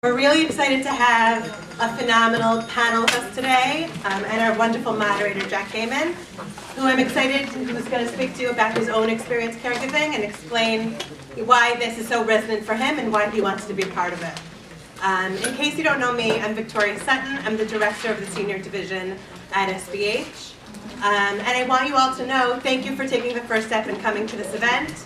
We're really excited to have a phenomenal panel with us today, and our wonderful moderator, Jack Kamin, who I'm excited, who's going to speak to you about his own experience caregiving and explain why this is so resonant for him and why he wants to be a part of it. In case you don't know me, I'm Victoria Sutton. I'm the director of the senior division at SBH. And I want you all to know, thank you for taking the first step in coming to this event.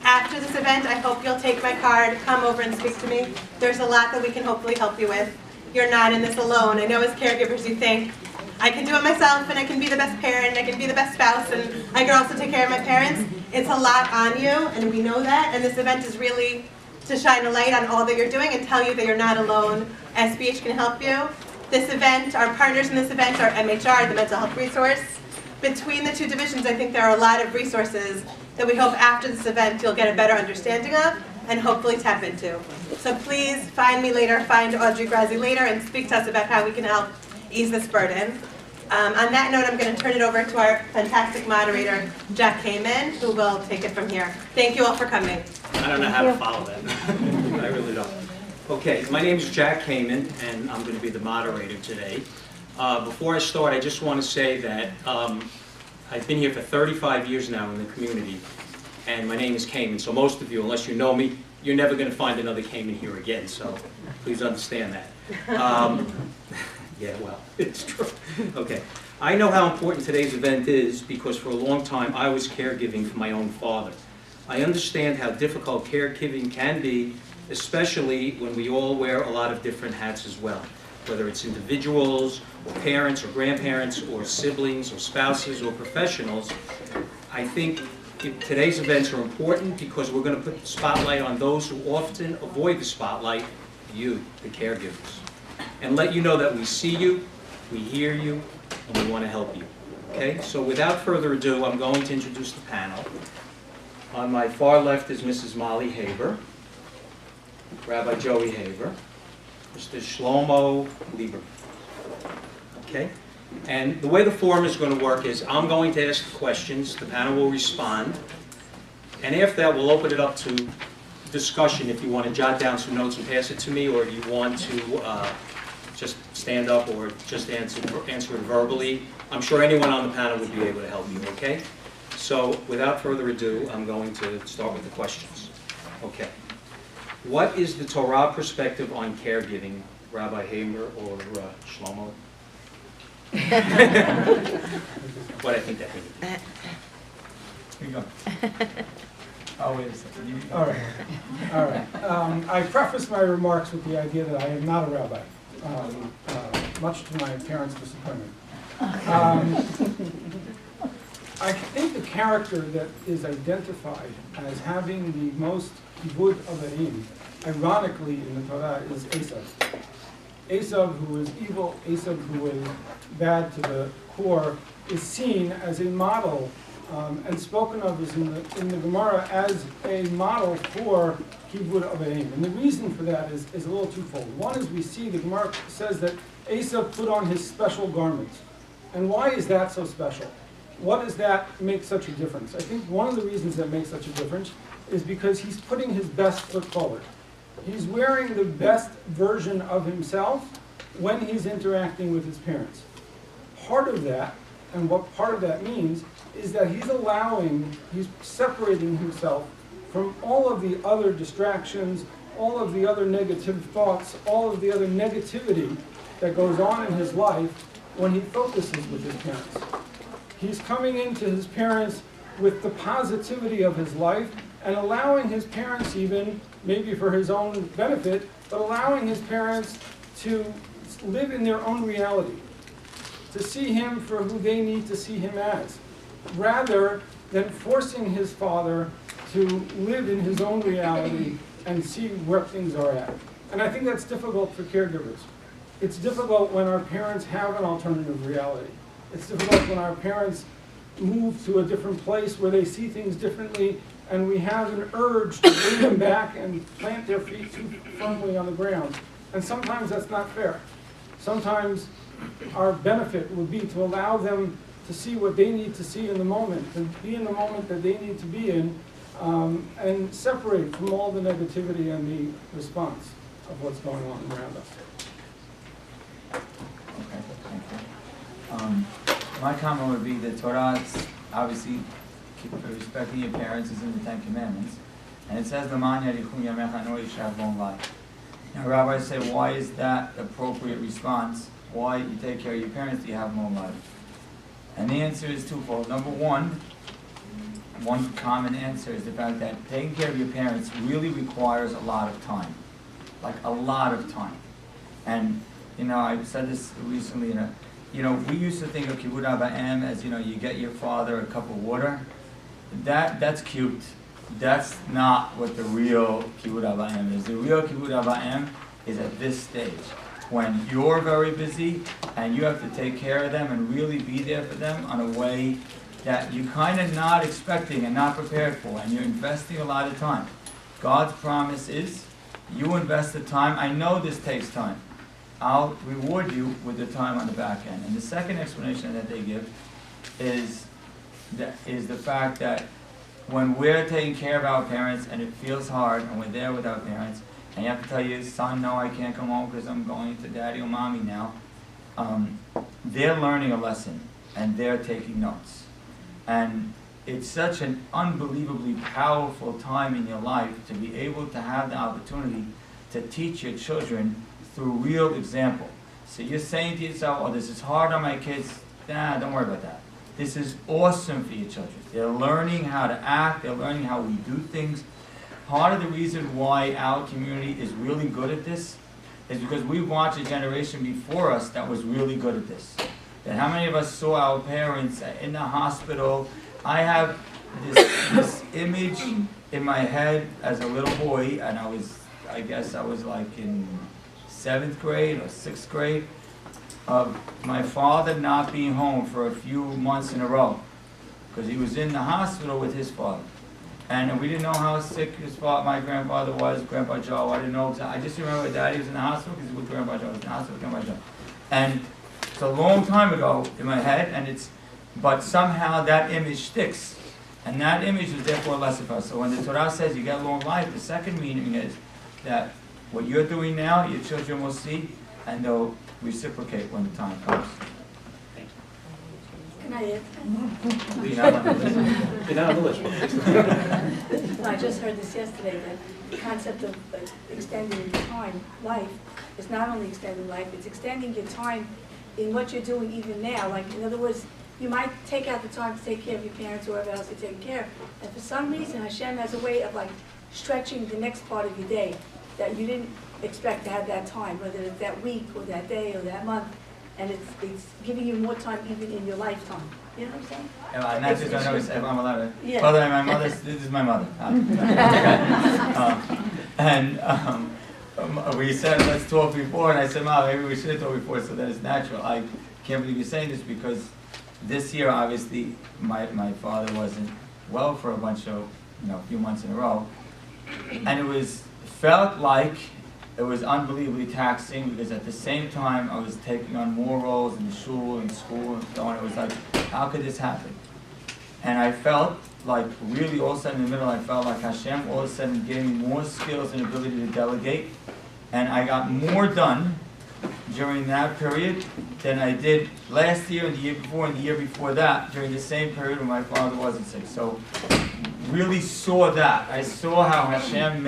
After this event, I hope you'll take my card, come over and speak to me. There's a lot that we can hopefully help you with. You're not in this alone. I know as caregivers you think, I can do it myself and I can be the best parent, I can be the best spouse, and I can also take care of my parents. It's a lot on you, and we know that, and this event is really to shine a light on all that you're doing and tell you that you're not alone. SBH can help you. This event, our partners in this event are MHR, the Mental Health Resource. Between the two divisions, I think there are a lot of resources that we hope after this event you'll get a better understanding of and hopefully tap into. So please find me later, find Audrey Grazi later, and speak to us about how we can help ease this burden. On that note, I'm going to turn it over to our fantastic moderator, Jack Kamin, who will take it from here. Thank you all for coming. I don't know how to follow that. I really don't. Okay, my name is Jack Kamin, and I'm going to be the moderator today. Before I start, I just want to say that I've been here for 35 years now in the community, and my name is Kamin. So most of you, unless you know me, you're never going to find another Kamin here again. So please understand that. Yeah, well, it's true. Okay. I know how important today's event is because for a long time I was caregiving for my own father. I understand how difficult caregiving can be, especially when we all wear a lot of different hats as well, whether it's individuals, or parents, or grandparents, or siblings, or spouses, or professionals. I think today's events are important because we're going to put the spotlight on those who often avoid the spotlight, you, the caregivers, and let you know that we see you, we hear you, and we want to help you. Okay? So without further ado, I'm going to introduce the panel. On my far left is Mrs. Molly Haber, Rabbi Joey Haber, Mr. Shlomo Leiberman. Okay? And the way the forum is going to work is I'm going to ask questions, the panel will respond, and after that we'll open it up to discussion if you want to jot down some notes and pass it to me, or if you want to just stand up or just answer it verbally. I'm sure anyone on the panel would be able to help you, okay? So without further ado, I'm going to start with the questions. Okay. What is the Torah perspective on caregiving, Rabbi Haber or Shlomo? What I think that means. Here you go. Oh, wait a second. All right. All right. I preface my remarks with the idea that I am not a rabbi, much to my parents' disappointment. I think the character that is identified as having the most kibud of Eim, ironically in the Torah, is Esav. Esav, who is evil, Esav, who is bad to the core, is seen as a model and spoken of as in the Gemara as a model for kibud of Eim. And the reason for that is a little twofold. One is we see the Gemara says that Esav put on his special garments. And why is that so special? What does that make such a difference? I think one of the reasons that makes such a difference is because he's putting his best foot forward. He's wearing the best version of himself when he's interacting with his parents. Part of that, and what part of that means, is that he's separating himself from all of the other distractions, all of the other negative thoughts, all of the other negativity that goes on in his life when he focuses with his parents. He's coming into his parents with the positivity of his life and allowing his parents, even maybe for his own benefit, but allowing his parents to live in their own reality, to see him for who they need to see him as, rather than forcing his father to live in his own reality and see where things are at. And I think that's difficult for caregivers. It's difficult when our parents have an alternative reality. It's difficult when our parents move to a different place where they see things differently, and we have an urge to bring them back and plant their feet too firmly on the ground. And sometimes that's not fair. Sometimes our benefit would be to allow them to see what they need to see in the moment, to be in the moment that they need to be in, and separate from all the negativity and the response. of what's going on around us. Okay, thank you. My comment would be that Torah, obviously, respecting your parents is in the Ten Commandments. And it says, L'man yarichum yamecha, no yishav long life. Now, rabbis say, why is that the appropriate response? Why you take care of your parents, do you have long life? And the answer is twofold. Number one common answer is the fact that taking care of your parents really requires a lot of time. Like a lot of time. And, you know, I said this recently, we used to think of Kibbud Av Va'em as, you get your father a cup of water. That's cute. That's not what the real Kibbud Av Va'em is. The real Kibbud Av Va'em is at this stage, when you're very busy and you have to take care of them and really be there for them on a way that you're kind of not expecting and not prepared for, and you're investing a lot of time. God's promise is, you invest the time. I know this takes time. I'll reward you with the time on the back end. And the second explanation that they give is the fact that when we're taking care of our parents and it feels hard and we're there with our parents, and you have to tell your son, no, I can't come home because I'm going to daddy or mommy now, they're learning a lesson and they're taking notes. And it's such an unbelievably powerful time in your life to be able to have the opportunity to teach your children through real example. So you're saying to yourself, oh, this is hard on my kids. Nah, don't worry about that. This is awesome for your children. They're learning how to act. They're learning how we do things. Part of the reason why our community is really good at this is because we watched a generation before us that was really good at this. And how many of us saw our parents in the hospital? I have this image in my head as a little boy, and I guess I was like in 7th grade or 6th grade, of my father not being home for a few months in a row because he was in the hospital with his father. And we didn't know how sick my grandfather was, Grandpa Joe. I didn't know. I just remember Daddy was in the hospital because he was with Grandpa Joe. He was in the hospital with Grandpa Joe. And it's a long time ago in my head, but somehow that image sticks. And that image is therefore a lesson for us. So when the Torah says you get long life, the second meaning is that what you're doing now, your children will see, and they'll reciprocate when the time comes. Can I add? You're not on the list. I just heard this yesterday, that the concept of extending life, is not only extending life, it's extending your time in what you're doing even now. Like, in other words, you might take out the time to take care of your parents or whoever else you're taking care of, and for some reason Hashem has a way of like stretching the next part of your day that you didn't expect to have that time, whether it's that week or that day or that month. And it's giving you more time even in your lifetime. You know what I'm saying? And that's just, I know, if I'm allowed to. Yeah. By the way, my mother, this is my mother. We said, let's talk before, and I said, Mom, maybe we should talk before, so that it's natural. I can't believe you're saying this because this year, obviously, my father wasn't well for a few months in a row. And it felt like it was unbelievably taxing because at the same time I was taking on more roles in the shul and school and so on. It was like, how could this happen? And I felt like really all of a sudden in the middle, I felt like Hashem all of a sudden gave me more skills and ability to delegate. And I got more done during that period than I did last year and the year before and the year before that during the same period when my father wasn't sick. So really saw that. I saw how Hashem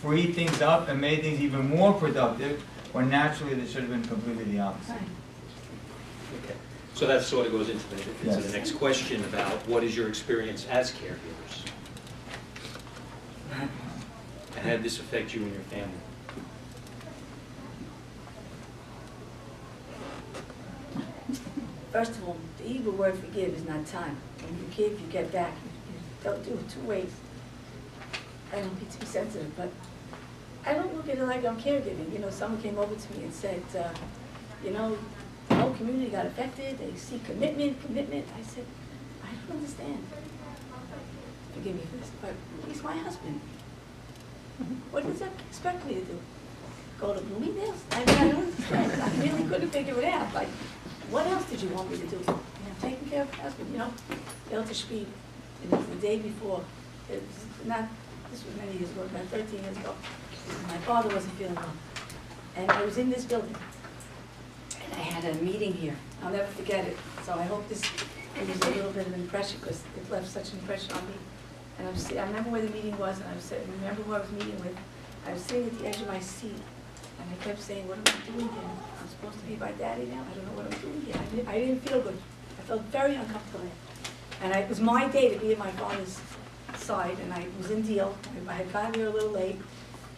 freed things up and made things even more productive, when naturally they should have been completely the opposite. Okay. So that sort of goes into Yes. the next question about what is your experience as caregivers? And how did this affect you and your family? First of all, the Hebrew word forgive is not time. When you give, you get back. You don't do it 2 ways. I don't mean to be sensitive, but I don't look at it like I'm caregiving. Someone came over to me and said, the whole community got affected. They see commitment. I said, I don't understand. Forgive me for this, but he's my husband. What does that expect me to do? Go to Bloomingdale's? I don't understand. I really couldn't figure it out. Like, what else did you want me to do? Taking care of my husband, Delta Speed. It was the day before. It was not this was many years ago, about 13 years ago. My father wasn't feeling well. And I was in this building. And I had a meeting here. I'll never forget it. So I hope this was a little bit of an impression because it left such an impression on me. And I remember where the meeting was, and I remember who I was meeting with. I was sitting at the edge of my seat, and I kept saying, what am I doing here? I'm supposed to be my daddy now? I don't know what I'm doing here. I didn't feel good. I felt very uncomfortable. And it was my day to be at my father's side, and I was in deal. I had gotten here a little late,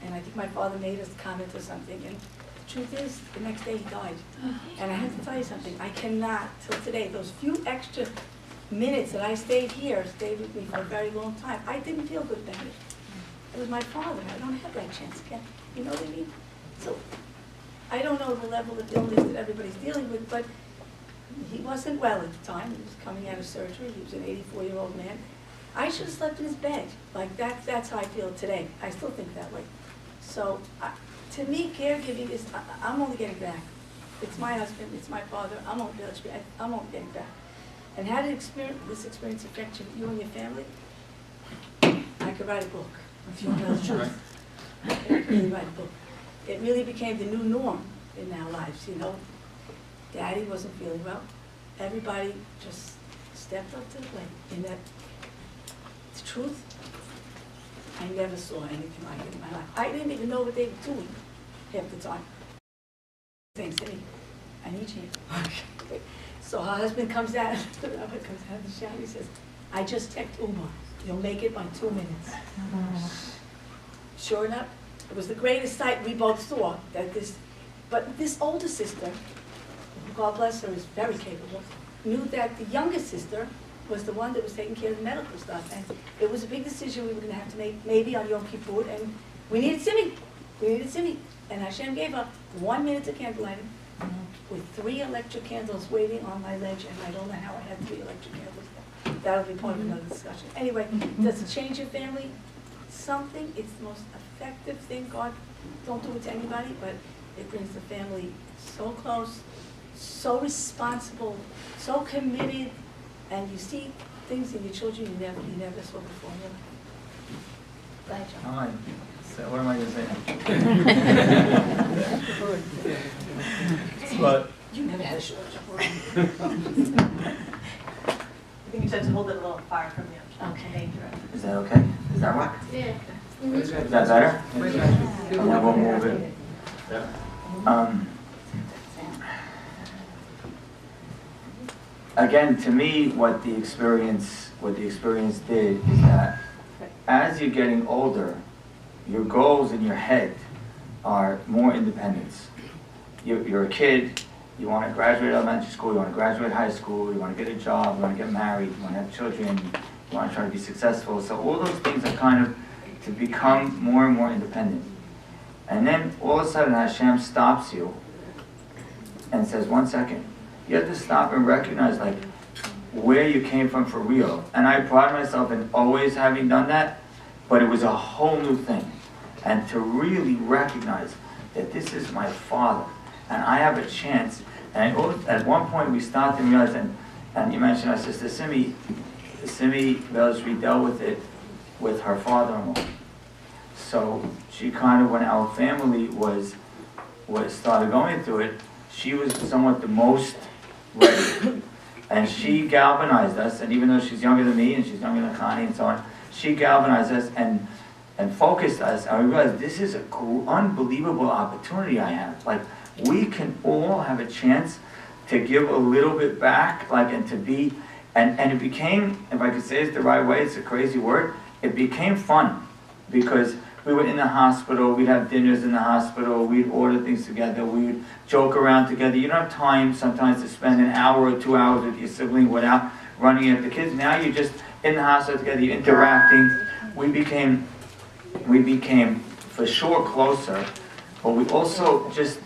and I think my father made a comment or something. And the truth is, the next day he died. And I have to tell you something. I cannot, till today, those few extra minutes that I stayed here stayed with me for a very long time. I didn't feel good then. It was my father. I don't have that chance again. You know what I mean? So I don't know the level of illness that everybody's dealing with, but he wasn't well at the time. He was coming out of surgery. He was an 84-year-old man. I should have slept in his bed. Like that's how I feel today. I still think that way. So to me, caregiving is, I'm only getting back. It's my husband, it's my father. I'm only getting back. And how did this experience affect you and your family? I could write a book, if you want to know the truth. I could really write a book. It really became the new norm in our lives, you know. Daddy wasn't feeling well. Everybody just stepped up to the plate. And that, the truth, I never saw anything like it in my life. I didn't even know what they were doing half the time. Thanks, I need you. So her husband comes out, the rabbi comes out of the shower, he says, I just checked Uber. You'll make it by 2 minutes. Sure enough, it was the greatest sight we both saw, but this older sister, God bless her, is very capable, knew that the younger sister was the one that was taking care of the medical stuff. And it was a big decision we were going to have to make, maybe on Yom Kippur, and we needed Simi. And Hashem gave up 1 minute of candlelighting, with 3 electric candles waiting on my ledge, and I don't know how I had 3 electric candles. That'll be part of another discussion. Anyway, does it change your family? Something. It's the most effective thing. God, don't do it to anybody, but it brings the family so close, so responsible, so committed, and you see things in your children you never saw before in your life. Go ahead, John. All right. So what am I going to say now? But You never had a short I think you should hold it a little far from you. Okay. Dangerous. is that okay? Does that work? Yeah. Is that better? And then we'll move it. Again, to me, what the experience did is that as you're getting older, your goals in your head are more independence. You're a kid, you want to graduate elementary school, you want to graduate high school, you want to get a job, you want to get married, you want to have children, you want to try to be successful. So all those things are kind of to become more and more independent. And then all of a sudden Hashem stops you and says, 1 second. You have to stop and recognize like where you came from for real. And I pride myself in always having done that, but it was a whole new thing. And to really recognize that this is my father, and I have a chance. And at one point we stopped and realized, and you mentioned our sister Simi Belshri dealt with it with her father-in-law. So she kind of, when our family was started going through it, she was somewhat the most ready. And she galvanized us, and even though she's younger than me and she's younger than Connie and so on, she galvanized us and focused us, and we realized this is an unbelievable opportunity I have. Like, we can all have a chance to give a little bit back, like, and to be, and it became, if I could say it the right way, it's a crazy word, it became fun, because we were in the hospital, we'd have dinners in the hospital, we'd order things together, we'd joke around together. You don't have time sometimes to spend an hour or 2 hours with your sibling without running at the kids. Now you're just in the hospital together, you're interacting. We became for sure closer, but we also just,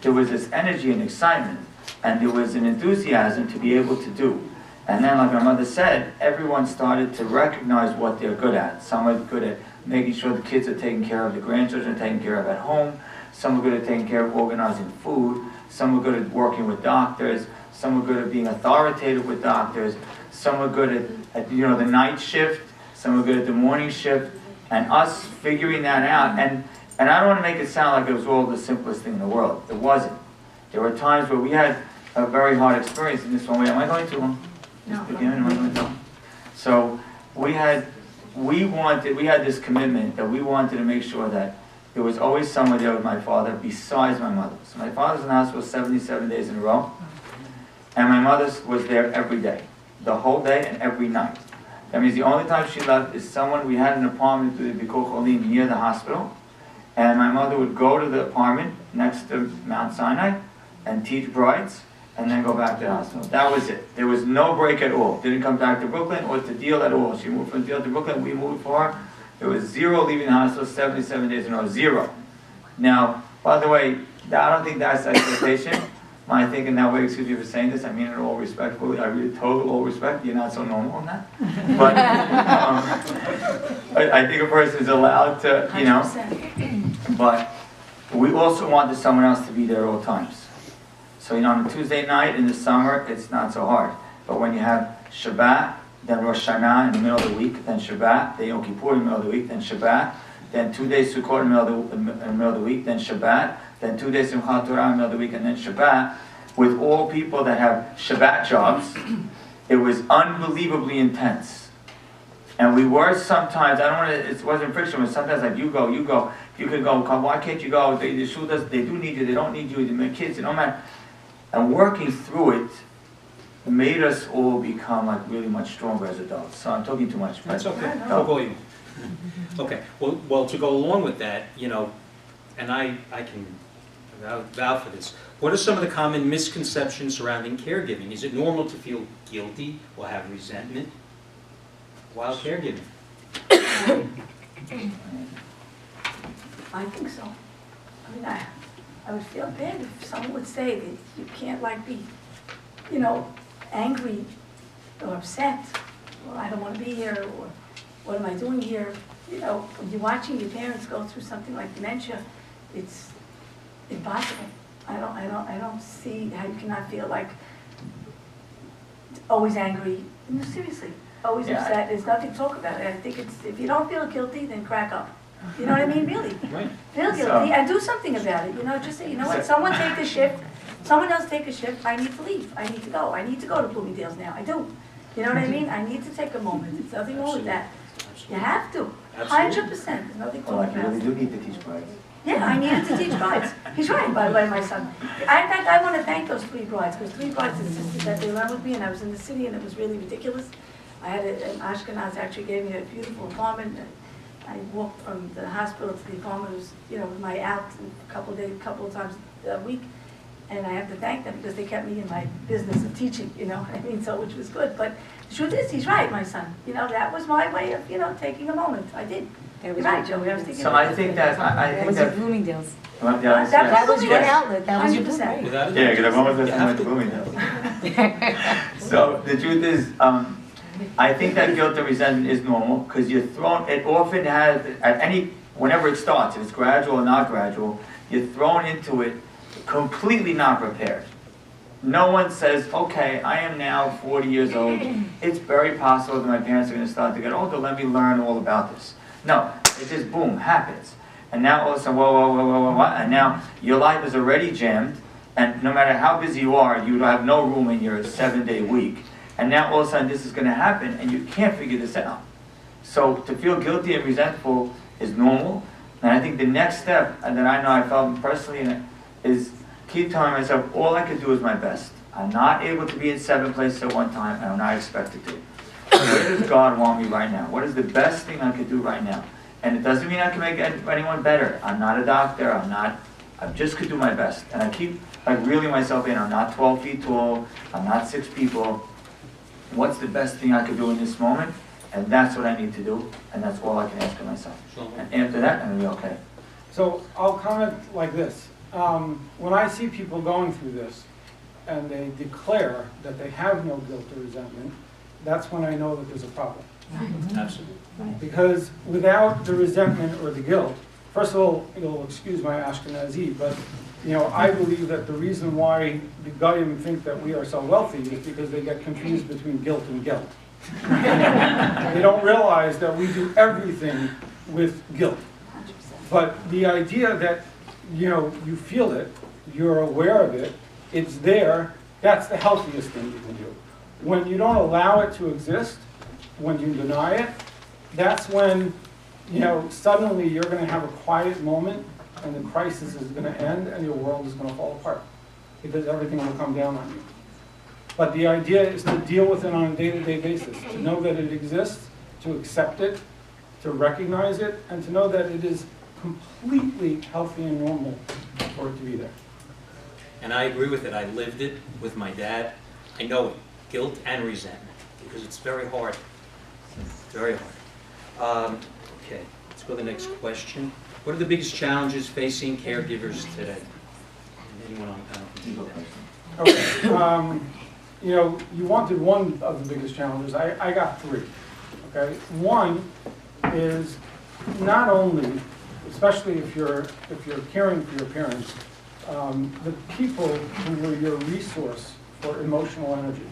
there was this energy and excitement, and there was an enthusiasm to be able to do. And then, like my mother said, everyone started to recognize what they're good at. Some are good at making sure the kids are taken care of, the grandchildren are taken care of at home. Some are good at taking care of organizing food. Some are good at working with doctors. Some are good at being authoritative with doctors. Some are good at the night shift. Some are good at the morning shift. And us figuring that out, and I don't want to make it sound like it was all the simplest thing in the world. It wasn't. There were times where we had a very hard experience in this one. Wait, am I going too long? No. Am I going too long? So we had this commitment that we wanted to make sure that there was always someone there with my father besides my mother. So my father's in the hospital 77 days in a row, and my mother was there every day, the whole day and every night. That means the only time she left is we had an apartment with the Bikor Cholim near the hospital, and my mother would go to the apartment next to Mount Sinai and teach brides, and then go back to the hospital. That was it. There was no break at all. Didn't come back to Brooklyn or to Deal at all. She moved from Deal to Brooklyn, we moved for her. There was zero leaving the hospital 77 days in a row, zero. Now, by the way, I don't think that's expectation. I think in that way, excuse me for saying this, I mean it all respectfully, I really total all respect, you're not so normal on that. But I think a person is allowed to, 100%. But we also wanted someone else to be there at all times. So, on a Tuesday night in the summer, it's not so hard. But when you have Shabbat, then Rosh Hashanah in the middle of the week, then Shabbat, then Yom Kippur in the middle of the week, then Shabbat, then 2 days Sukkot in the middle of the week, then Shabbat, then 2 days Simchat Torah in the middle of the week, and then Shabbat, with all people that have Shabbat jobs, it was unbelievably intense. And we were sometimes, I don't want to, it wasn't friction, but sometimes like, you go, you can go, why can't you go? The shul does, they do need you, they don't need you, the kids, it don't matter. And working through it made us all become like really much stronger as adults. So I'm talking too much. That's okay. No. Believe me. Okay. Well, to go along with that, and I can vouch for this. What are some of the common misconceptions surrounding caregiving? Is it normal to feel guilty or have resentment while caregiving? I think so. I mean, I would feel bad if someone would say that you can't be, angry or upset, or I don't want to be here, or what am I doing here? When you're watching your parents go through something like dementia, it's impossible. I don't see how you cannot feel like always angry. No, seriously, always upset. There's nothing to talk about. I think if you don't feel guilty, then crack up. You know what I mean? Really. Right. Feel guilty and do something about it. Just say, what? Someone take a shift. Someone else take a shift. I need to leave. I need to go. I need to go to Bloomingdale's now. I do. You know what I mean? I need to take a moment. There's nothing wrong with that. You have to. 100%. There's nothing wrong with that. You really do need to teach brides. Yeah, I needed to teach brides. He's right, by the way, my son. In fact, I want to thank those 3 brides, because 3 brides insisted that they learn with me, and I was in the city, and it was really ridiculous. I had an Ashkenaz actually gave me a beautiful apartment. I walked from the hospital to the apartment. It was, with my out a couple of times a week, and I have to thank them because they kept me in my business of teaching. So which was good. But the truth is, he's right, my son. That was my way of taking a moment. I did. You're right, Joey. I was thinking. So I think that That was your Bloomingdale's. That was your outlet. That was your 100%. Bloomingdale's. Without a doubt. Yeah, because I've almost listened to Bloomingdale's. So the truth is, I think that guilt and resentment is normal because you're thrown. It often has whenever it starts, if it's gradual or not gradual, you're thrown into it completely not prepared. No one says, okay, I am now 40 years old. It's very possible that my parents are going to start to get older. Let me learn all about this. No, it just boom happens, and now all of a sudden, whoa, and now your life is already jammed, and no matter how busy you are, you have no room in your 7-day week. And now all of a sudden this is going to happen, and you can't figure this out. So to feel guilty and resentful is normal. And I think the next step, and that I know I felt personally, is keep telling myself, all I can do is my best. I'm not able to be in 7 places at one time, and I'm not expected to. Where does God want me right now? What is the best thing I could do right now? And it doesn't mean I can make anyone better. I'm not a doctor. I just could do my best. And I keep reeling myself in. I'm not 12 feet tall. I'm not 6 people. What's the best thing I could do in this moment? And that's what I need to do. And that's all I can ask of myself. And after that, I'm going to be okay. So I'll comment like this. When I see people going through this and they declare that they have no guilt or resentment, that's when I know that there's a problem. Absolutely. Because without the resentment or the guilt, first of all, you'll excuse my Ashkenazi, but I believe that the reason why the Goyim think that we are so wealthy is because they get confused between guilt and guilt. They don't realize that we do everything with guilt. But the idea that, you feel it, you're aware of it, it's there, that's the healthiest thing you can do. When you don't allow it to exist, when you deny it, that's when, suddenly you're going to have a quiet moment and the crisis is going to end and your world is going to fall apart because everything will come down on you. But the idea is to deal with it on a day-to-day basis, to know that it exists, to accept it, to recognize it, and to know that it is completely healthy and normal for it to be there. And I agree with it. I lived it with my dad. I know it, guilt and resentment, because it's very hard. Very hard. Okay, let's go to the next question. What are the biggest challenges facing caregivers today? Anyone on the panel? Okay. You wanted one of the biggest challenges. I got three. Okay. One is not only, especially if you're caring for your parents, the people who are your resource for emotional energy,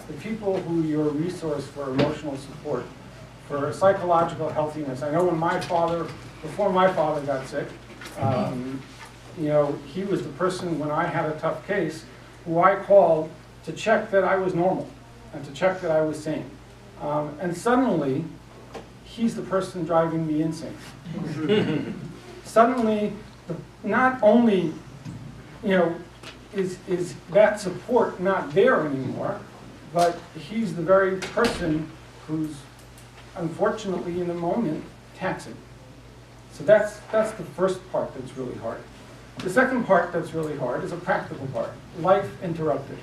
the people who are your resource for emotional support, for psychological healthiness. I know when before my father got sick, he was the person when I had a tough case who I called to check that I was normal and to check that I was sane. And suddenly, he's the person driving me insane. Suddenly, not only is that support not there anymore, but he's the very person who's unfortunately in the moment taxing. So that's the first part that's really hard. The second part that's really hard is a practical part. Life interrupted.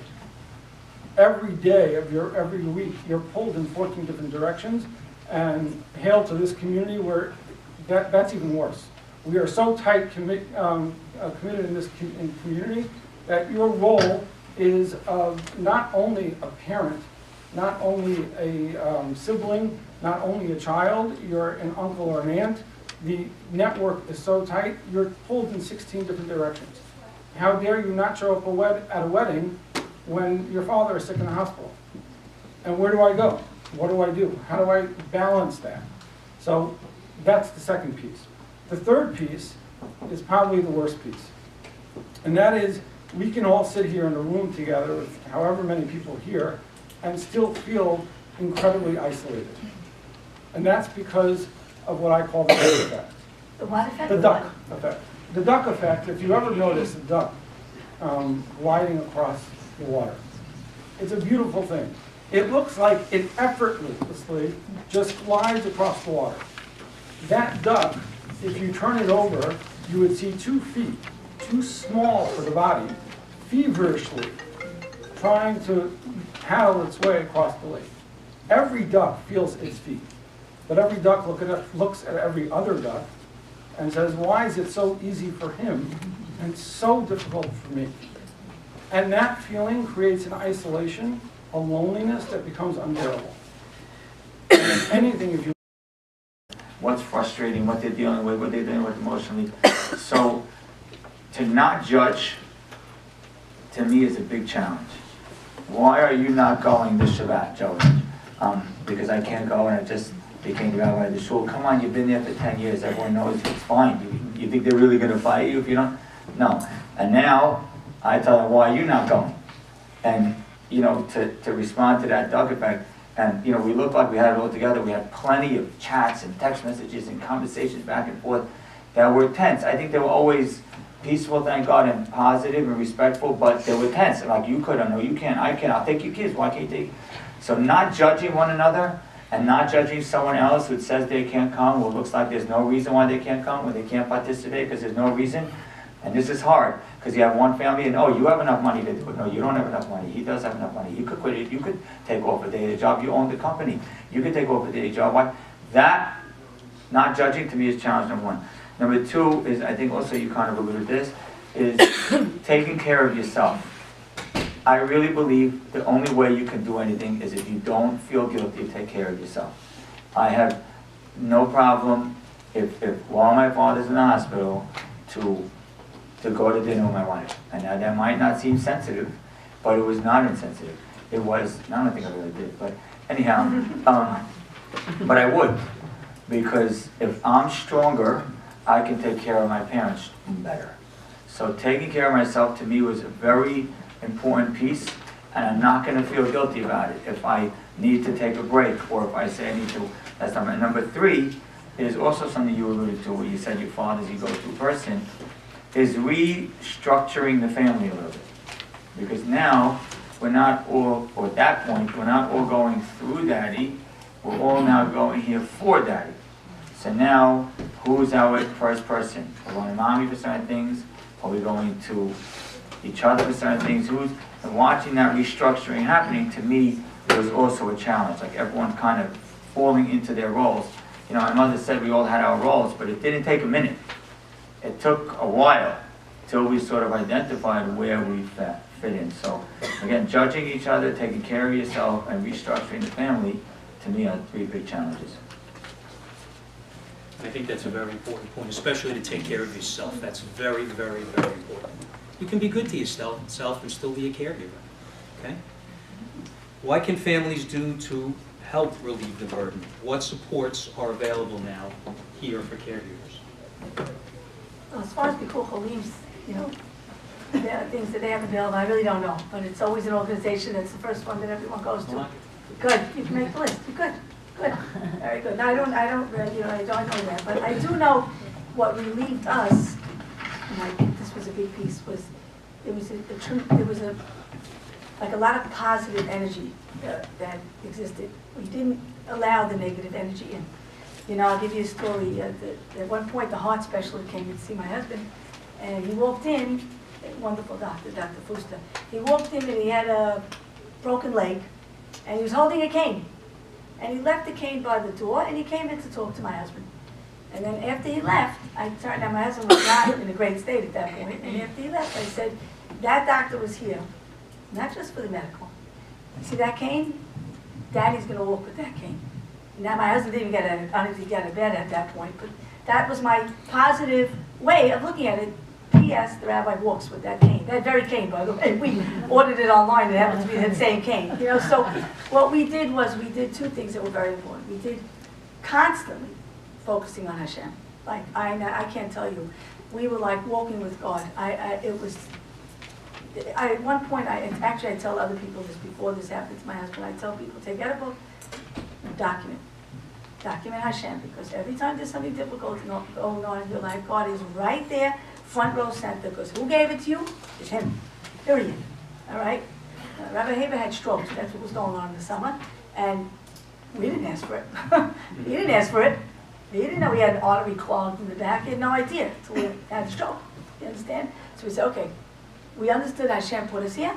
Every day of every week, you're pulled in 14 different directions, and hail to this community where that's even worse. We are so tight committed in this community that your role is of not only a parent, not only a sibling, not only a child, you're an uncle or an aunt. The network is so tight, you're pulled in 16 different directions. How dare you not show up at a wedding when your father is sick in the hospital? And where do I go? What do I do? How do I balance that? So that's the second piece. The third piece is probably the worst piece. And that is, we can all sit here in a room together with however many people here and still feel incredibly isolated. And that's because of what I call the duck effect. The what effect? The duck effect. The duck effect, if you ever notice a duck gliding across the water, it's a beautiful thing. It looks like it effortlessly just glides across the water. That duck, if you turn it over, you would see 2 feet, too small for the body, feverishly trying to paddle its way across the lake. Every duck feels its feet, but every duck looks at every other duck and says, why is it so easy for him and so difficult for me? And that feeling creates an isolation, a loneliness that becomes unbearable. Anything if you... What's frustrating, what they're dealing with, what they're dealing with emotionally. So to not judge, to me, is a big challenge. Why are you not going this Shabbat, Joey? Because I can't go and I just became the rabbi of the shul. Come on, you've been there for 10 years. Everyone knows it's fine. You think they're really going to fight you if you don't? No. And now I tell them, why are you not going? And, to respond to that duck effect. And, we looked like we had it all together. We had plenty of chats and text messages and conversations back and forth that were tense. I think they were always peaceful, thank God, and positive and respectful, but they were tense. Like, you could, no, you can't, I can't, I'll take your kids, why can't you take? So not judging one another and not judging someone else who says they can't come, or looks like there's no reason why they can't come, or they can't participate because there's no reason. And this is hard, because you have one family and, oh, you have enough money to do it. No, you don't have enough money. He does have enough money. You could quit it. You could take over a day of job. You own the company. You could take over a day of job. Why? That, not judging, to me, is challenge number one. Number two is, I think also you kind of alluded to this, is taking care of yourself. I really believe the only way you can do anything is if you don't feel guilty, take care of yourself. I have no problem if while my father's in the hospital to go to dinner with my wife. And now that might not seem sensitive, but it was not insensitive. It was, I don't think I really did, but anyhow, but I would. because if I'm stronger, I can take care of my parents better. So taking care of myself to me was a very important piece, and I'm not going to feel guilty about it if I need to take a break or if I say I need to. That's number. Number three is also something you alluded to, where you said your father's a go-to person, is restructuring the family a little bit. Because now, we're not all, or at that point, we're not all going through daddy, we're all now going here for daddy. So now, who's our first person? We're going to mommy for certain things, are we going to each other for certain things? And watching that restructuring happening, to me, was also a challenge, like everyone kind of falling into their roles. You know, my mother said we all had our roles, but it didn't take a minute. It took a while till we sort of identified where we fit in. So again, judging each other, taking care of yourself, and restructuring the family, to me, are three big challenges. And I think that's a very important point, especially to take care of yourself. That's very, very, very important. You can be good to yourself and still be a caregiver, okay? What can families do to help relieve the burden? What supports are available now here for caregivers? Well, as far as Bikuch Cholim, you know, there are things that they have available, I really don't know, but it's always an organization that's the first one that everyone goes to. Good, you can make the list, you're good, good, very good. Now, I don't know that, but I do know what relieved us, and I think this was a big piece, was there was like a lot of positive energy that existed. We didn't allow the negative energy in. You know, I'll give you a story. At one point, the heart specialist came in to see my husband, and he walked in, a wonderful doctor, Dr. Fuster. He walked in and he had a broken leg, and he was holding a cane. And he left the cane by the door, and he came in to talk to my husband. And then after he left, I turned, now my husband was not in a great state at that point, and after he left, I said, that doctor was here, not just for the medical. See that cane? Daddy's gonna walk with that cane. Now my husband didn't get I don't think he got out of bed at that point, but that was my positive way of looking at it. P.S. The rabbi walks with that cane, that very cane, by the way. We ordered it online, it happened to be that same cane. You know, so what we did was we did two things that were very important. We did constantly focusing on Hashem. Like, I can't tell you, we were like walking with God. At one point, I tell other people this before this happened to my husband. I tell people, take out a book, document Hashem, because every time there's something difficult going on in your life, God is right there, front row center, because who gave it to you? It's Him, period. All right? Rabbi Haber had strokes, that's what was going on in the summer, and we didn't ask for it. He didn't ask for it. He didn't know he had an artery clogged in the back. He had no idea until he had a stroke. You understand? So we said, okay, we understood Hashem put us here.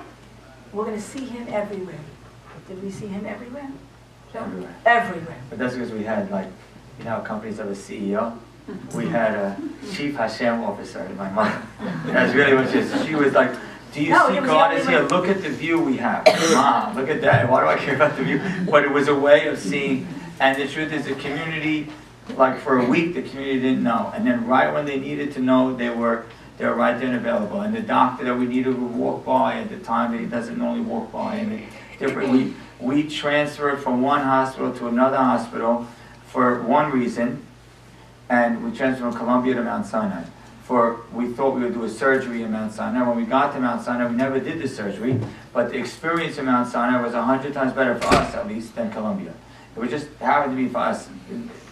We're going to see Him everywhere. Did we see Him everywhere? Everywhere. Everywhere. But that's because we had, like, you know how companies have a CEO? We had a chief Hashem officer, my mother. That's really what she is. She was like, do you see God is here? Look at the view we have. Mom, look at that. Why do I care about the view? But it was a way of seeing, and the truth is the community, like for a week, the community didn't know. And then right when they needed to know, they were right there and available. And the doctor that we needed would walk by at the time that he doesn't normally walk by. And different. We transferred from one hospital to another hospital for one reason, and we transferred from Columbia to Mount Sinai. We thought we would do a surgery in Mount Sinai. When we got to Mount Sinai, we never did the surgery, but the experience in Mount Sinai was 100 times better for us, at least, than Columbia. It was just happened to be for us.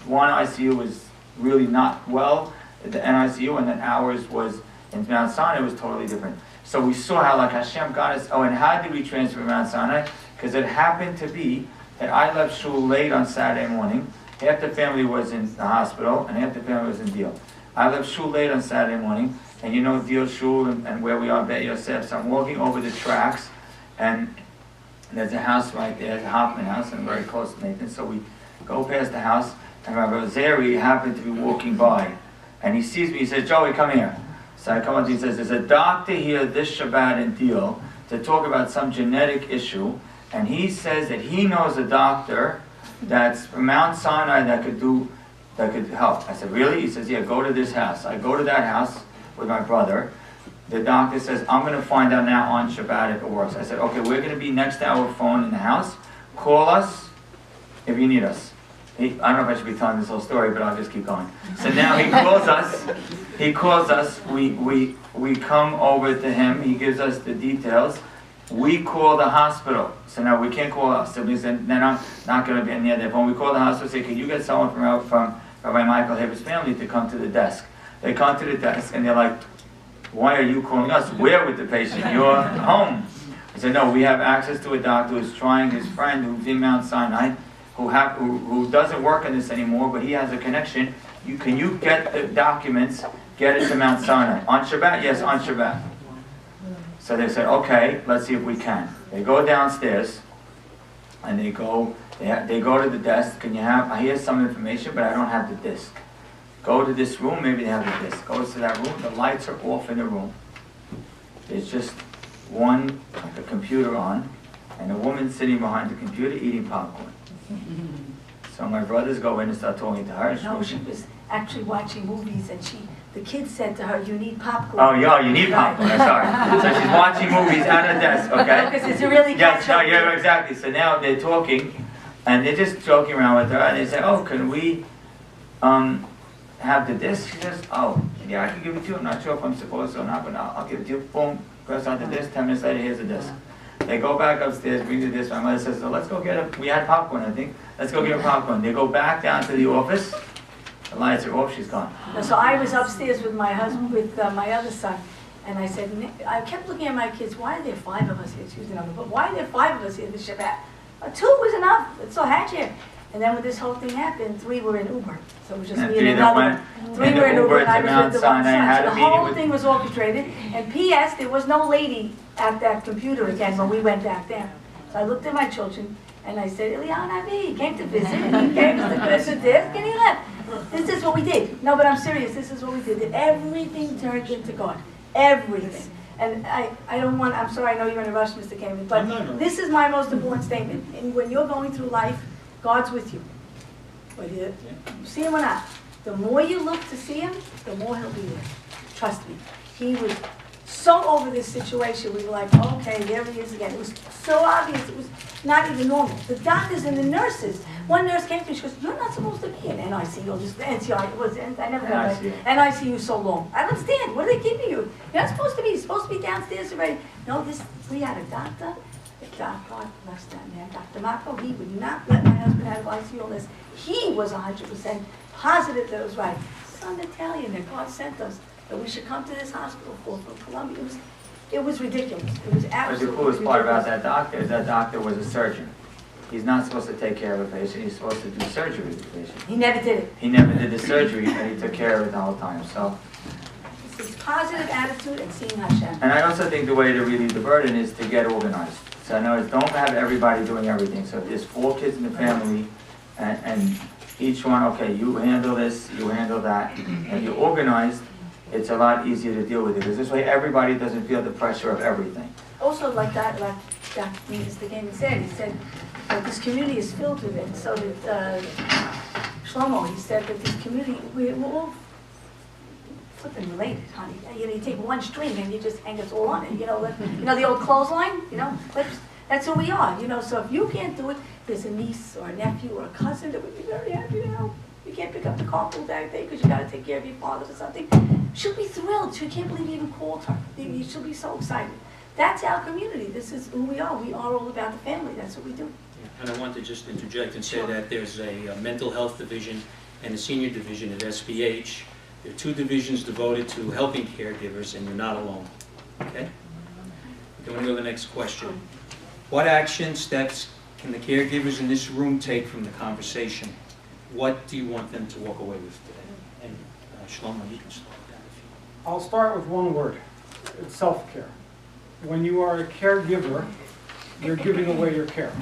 One ICU was really not well, the NICU, and then ours was in Mount Sinai was totally different. So we saw how like Hashem got us. Oh, and how did we transfer to Mount Sinai? Because it happened to be that I left shul late on Saturday morning. Half the family was in the hospital, and half the family was in Deal. I left shul late on Saturday morning, and you know Deal shul and where we are, Bet Yosef. So I'm walking over the tracks, and there's a house right there, the Hoffman house, and very close to Nathan. So we go past the house, and Rabbi Zeri happened to be walking by, and he sees me. He says, "Joey, come here." So I come up to him. He says, "There's a doctor here this Shabbat in Deal to talk about some genetic issue." And he says that he knows a doctor that's from Mount Sinai that could help. I said, really? He says, yeah, go to this house. I go to that house with my brother. The doctor says, I'm going to find out now on Shabbat if it works. I said, okay, we're going to be next to our phone in the house. Call us if you need us. I don't know if I should be telling this whole story, but I'll just keep going. So now he calls us, we come over to him, he gives us the details. We call the hospital. So now we can't call us, so they're not going to be near their phone. We call the hospital, say, can you get someone from Rabbi Michael Haber's family to come to the desk? They come to the desk and they're like, why are you calling us? We're with the patient, you're home. I said, no, we have access to a doctor who's trying, his friend who's in Mount Sinai, who doesn't work on this anymore, but he has a connection. Can you get the documents, get it to Mount Sinai? On Shabbat? Yes, on Shabbat. So they said, okay, let's see if we can. They go downstairs, and they go to the desk. Can you have, I hear some information, but I don't have the disc. Go to this room, maybe they have the disc. Goes to that room, the lights are off in the room. There's just one, like a computer on, and a woman sitting behind the computer eating popcorn. So my brothers go in and start talking to her. No, she was actually watching movies, and the kid said to her, you need popcorn. Oh, yeah, you need popcorn, I'm sorry. So she's watching movies at a desk, okay? Because it's a really Yes, no, catch-up. yeah, exactly. So now they're talking, and they're just joking around with her, and they say, oh, can we have the disc? She says, oh, yeah, I can give it to you. I'm not sure if I'm supposed to or not, but I'll give it to you. Boom, press on the disc. 10 minutes later, here's the disc. They go back upstairs, bring the disc. My mother says, so let's go get it. We had popcorn, I think. Let's go get popcorn. They go back down to the office. The lights are off, she's gone. So I was upstairs with my husband, with my other son, and I said, I kept looking at my kids, why are there 5 of us here? Excuse the number, but why are there 5 of us here this Shabbat? 2 was enough, it's so hatchet. And then when this whole thing happened, 3 were in Uber. So it was just me and another one. 3 were in Uber, and I was with the one son. So the whole thing was orchestrated. And P.S., there was no lady at that computer again when we went back there. So I looked at my children, and I said, Elian Avi came to visit, and he gave us the disc, and he left. This is what we did. No, but I'm serious, this is what we did. Everything turned into God. Everything. And I don't want, I'm sorry, I know you're in a rush, Mr. Kamin, but this is my most important statement. And when you're going through life, God's with you. Whether you see him or not. The more you look to see him, the more he'll be there. Trust me. He was so over this situation. We were like, okay, there he is again. It was so obvious. It was not even normal. The doctors and the nurses. One nurse came to me. She goes, "You're not supposed to be in NICU. Just NCI. It was. I never got it. NICU so long. I don't understand. What are they keeping you? You're not supposed to be. You're supposed to be downstairs already." No, we had a doctor. God bless that man, Dr. Marco. He would not let my husband out of ICU unless he was 100% positive that it was right. Some Italian that God sent us that we should come to this hospital for Columbia. It was ridiculous. It was absolutely But the coolest part about that doctor is that doctor was a surgeon. He's not supposed to take care of a patient. He's supposed to do surgery with the patient. He never did it. He never did the surgery, but he took care of it the whole time. So. It's his positive attitude and seeing Hashem. And I also think the way to relieve the burden is to get organized. So in other words, don't have everybody doing everything. So if there's 4 kids in the family, and each one, okay, you handle this, you handle that, and you're organized, it's a lot easier to deal with it. Because this way everybody doesn't feel the pressure of everything. Also, like Mr. Kamin said, he said that this community is filled with it. So that Shlomo, he said that this community, we're all flipping related, honey. You take one string and you just hang us all on it. You know the old clothesline. That's who we are. So if you can't do it, there's a niece or a nephew or a cousin that would be very happy to help. You can't pick up the carpool that day because you got to take care of your father or something. She'll be thrilled. She can't believe you even called her. She'll be so excited. That's our community. This is who we are. We are all about the family. That's what we do. And I want to just interject and say that there's a mental health division and a senior division at SBH. There are 2 divisions devoted to helping caregivers, and you're not alone. Okay? Then we go to the next question. What action steps can the caregivers in this room take from the conversation? What do you want them to walk away with today? And Shlomo, you can start with that if you want. I'll start with one word. It's self-care. When you are a caregiver, you're giving away your care.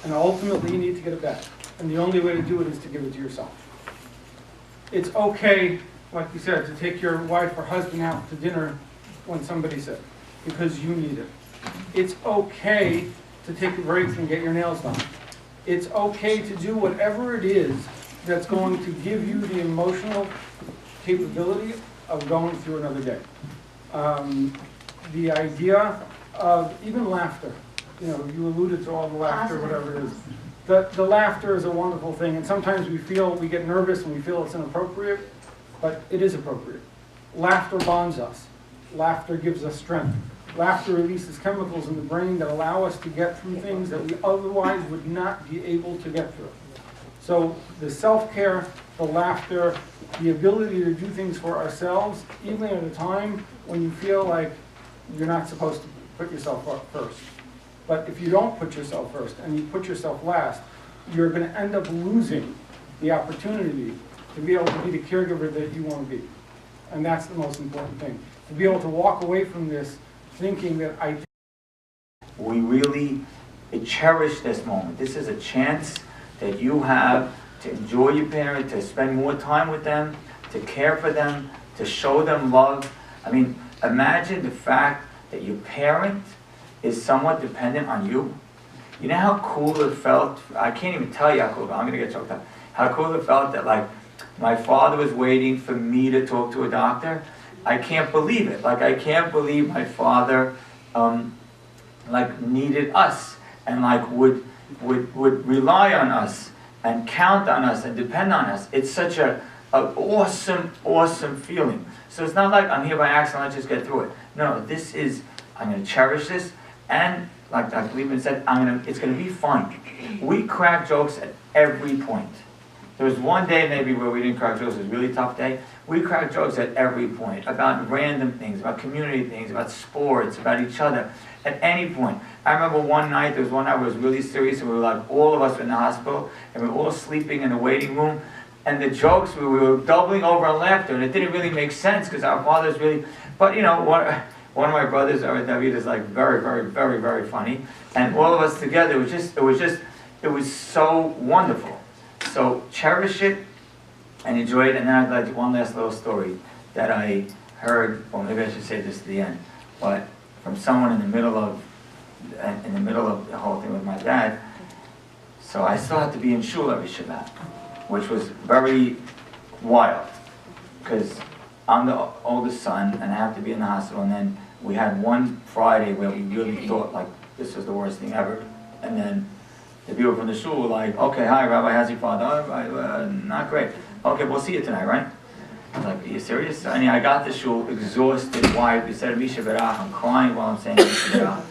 And ultimately, you need to get it back. And the only way to do it is to give it to yourself. It's okay, like you said, to take your wife or husband out to dinner when somebody's sick, because you need it. It's okay to take a break and get your nails done. It's okay to do whatever it is that's going to give you the emotional capability of going through another day. The idea of even laughter, you alluded to all the laughter, whatever it is. The laughter is a wonderful thing, and sometimes we get nervous and we feel it's inappropriate, but it is appropriate. Laughter bonds us. Laughter gives us strength. Laughter releases chemicals in the brain that allow us to get through things that we otherwise would not be able to get through. So the self-care, the laughter, the ability to do things for ourselves, even at a time when you feel like you're not supposed to put yourself up first. But if you don't put yourself first and you put yourself last, you're going to end up losing the opportunity to be able to be the caregiver that you want to be. And that's the most important thing. To be able to walk away from this thinking that we really cherish this moment. This is a chance that you have to enjoy your parent, to spend more time with them, to care for them, to show them love. I mean, imagine the fact that your parent is somewhat dependent on you. You know how cool it felt? I can't even tell you how cool, I'm gonna get choked up. How cool it felt that like my father was waiting for me to talk to a doctor. I can't believe it. Like I can't believe my father like needed us and like would rely on us and count on us and depend on us. It's such an awesome feeling. So it's not like I'm here by accident, let's just get through it. No, this is, I'm going to cherish this, and like Dr. Leiberman said, it's going to be fun. We crack jokes at every point. There was one day maybe where we didn't crack jokes, it was a really tough day. We crack jokes at every point, about random things, about community things, about sports, about each other, at any point. I remember one night, there was one night where it was really serious, and we were like, all of us were in the hospital, and we were all sleeping in the waiting room, and the jokes, we were doubling over on laughter, and it didn't really make sense, because our father's really, but you know, one of my brothers, David, is like very funny, and all of us together, it was so wonderful. So cherish it and enjoy it. And then I'd like one last little story that I heard, or maybe I should say this at the end, but from someone in the middle of the whole thing with my dad. So I still had to be in shul every Shabbat, which was very wild, because I'm the oldest son and I have to be in the hospital. And then we had one Friday where we really thought like this was the worst thing ever, and then the people from the shul were like, okay, hi, Rabbi, how's your father? Oh, not great. Okay, we'll see you tonight, right? I was like, are you serious? I mean, I got the shul exhausted, wired. We said, Misha Berach. I'm crying while I'm saying Misha Berach.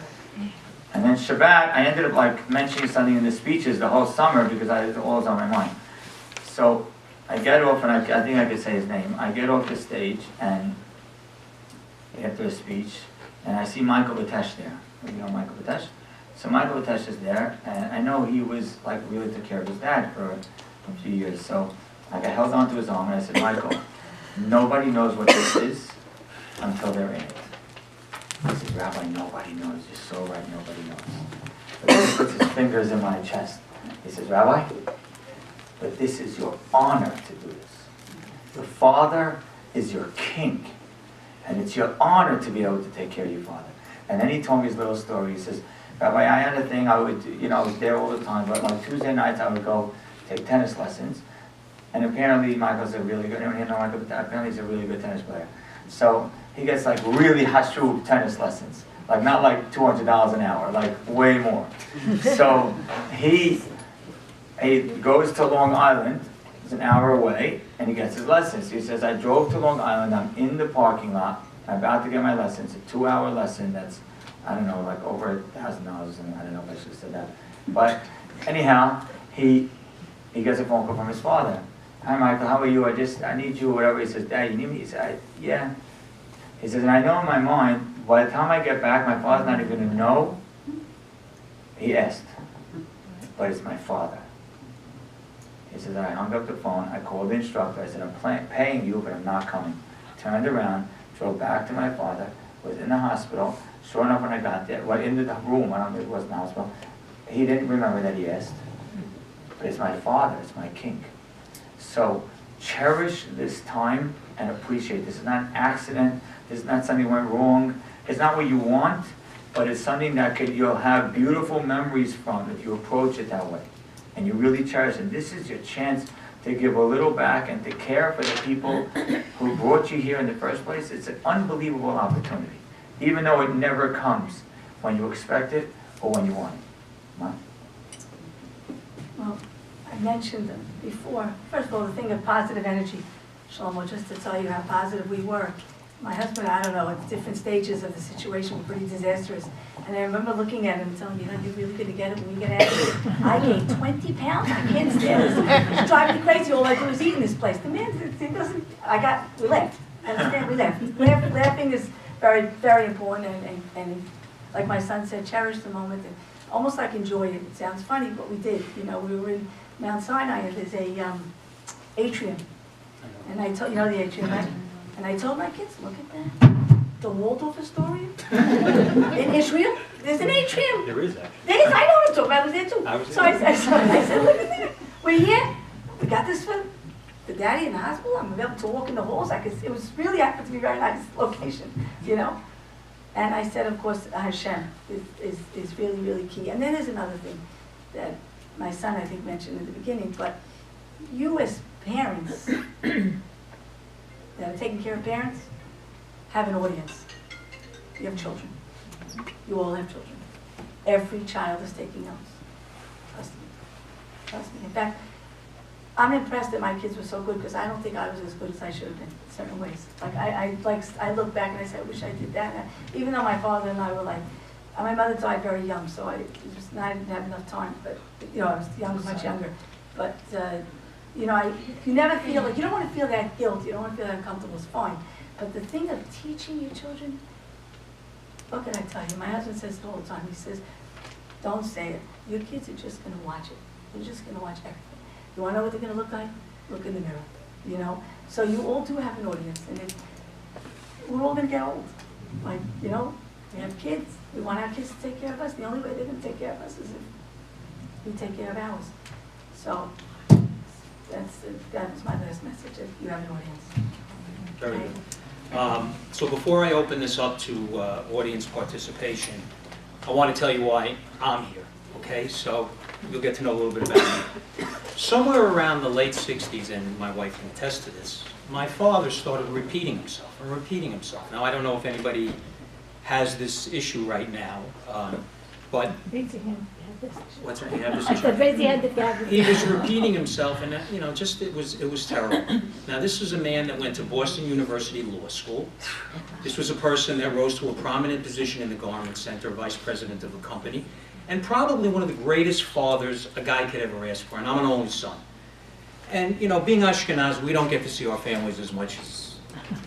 And then Shabbat, I ended up like mentioning something in the speeches the whole summer because it all was on my mind. So I get off, and I think I could say his name. I get off the stage, and after a speech, and I see Michael Batesh there. You know Michael Batesh? So Michael Batesh is there, and I know he was like really took care of his dad for a few years. So like I held on to his arm and I said, Michael, nobody knows what this is until they're in it. He said, Rabbi, nobody knows. You're so right, nobody knows. But then he puts his fingers in my chest. He says, Rabbi, but this is your honor to do this. Your father is your king, and it's your honor to be able to take care of your father. And then he told me his little story. He says, Rabbi, I had a thing, I was there all the time, but like Tuesday nights I would go take tennis lessons, and apparently Michael's a really good, apparently he's a really good tennis player. So he gets like really hashub tennis lessons, like not like $200 an hour, like way more. So he goes to Long Island, it's an hour away, and he gets his lessons. He says, I drove to Long Island, I'm in the parking lot, I'm about to get my lessons, a 2-hour lesson that's, I don't know, like over $1,000, and I don't know if I should have said that. But anyhow, he gets a phone call from his father. Hi Michael, how are you? I need you, whatever. He says, Dad, you need me? He said, yeah. He says, and I know in my mind, by the time I get back, my father's not even going to know. He asked, but it's my father. He says, I hung up the phone, I called the instructor, I said, I'm paying you, but I'm not coming. Turned around, drove back to my father, was in the hospital. Sure enough, when I got there, well, in the room, I don't know if it was in the hospital, he didn't remember that he asked. But it's my father, it's my king. So cherish this time and appreciate. This is not an accident. This is not something that went wrong. It's not what you want, but it's something that you'll have beautiful memories from if you approach it that way. And you really cherish it. This is your chance to give a little back and to care for the people who brought you here in the first place. It's an unbelievable opportunity, even though it never comes when you expect it or when you want it. Come on. mentioned before, first of all, the thing of positive energy. Shlomo, just to tell you how positive we were. My husband, I don't know, at different stages of the situation were pretty disastrous. And I remember looking at him and telling him, you're really going to get it when you get out of here. I gained 20 pounds. I can't stand this. It's driving me crazy. All I do is eat in this place. The man, it doesn't, we laughed. I understand, we laughed. Laughing is very, very important. And like my son said, cherish the moment. And almost like enjoy it. It sounds funny, but we did. You know, we were in Mount Sinai, and there's a atrium. And I told, you know the atrium, right? And I told my kids, look at that. The Waldorf Astoria in Israel, there's an atrium. There is actually. There is, I know what I'm talking about, I was there too. I was there. So I said, look at that. We're here. We got this for the daddy in the hospital. I'm able to walk in the halls. It was really happened to be a very nice location, you know. And I said, of course, Hashem is really, really key. And then there's another thing that my son, I think, mentioned in the beginning, but you as parents that are taking care of parents have an audience. You have children. You all have children. Every child is taking notes. Trust me. Trust me. In fact, I'm impressed that my kids were so good because I don't think I was as good as I should have been in certain ways. Like I look back and I say, I wish I did that. And even though my father and I were like, my mother died very young, so I didn't have enough time. But you know, I was young, much younger. But you know, you never feel like, you don't want to feel that guilt. You don't want to feel that uncomfortable. It's fine. But the thing of teaching your children, what can I tell you? My husband says it all the time. He says, don't say it. Your kids are just going to watch it. They're just going to watch everything. You want to know what they're going to look like? Look in the mirror, you know? So you all do have an audience. And we're all going to get old. Like, you know, we have kids. We want our kids to take care of us. The only way they're going to take care of us is if we take care of ours. So that's my last message, if you have an audience. Very good. So before I open this up to audience participation, I want to tell you why I'm here, okay? So you'll get to know a little bit about me. Somewhere around the late 60s, and my wife can attest to this, my father started repeating himself and repeating himself. Now, I don't know if anybody has this issue right now, but... What's that? You have this issue? He was repeating himself, and you know, just it was terrible. Now, this is a man that went to Boston University Law School. This was a person that rose to a prominent position in the Garment Center, vice president of a company, and probably one of the greatest fathers a guy could ever ask for. And I'm an only son. And you know, being Ashkenaz, we don't get to see our families as much as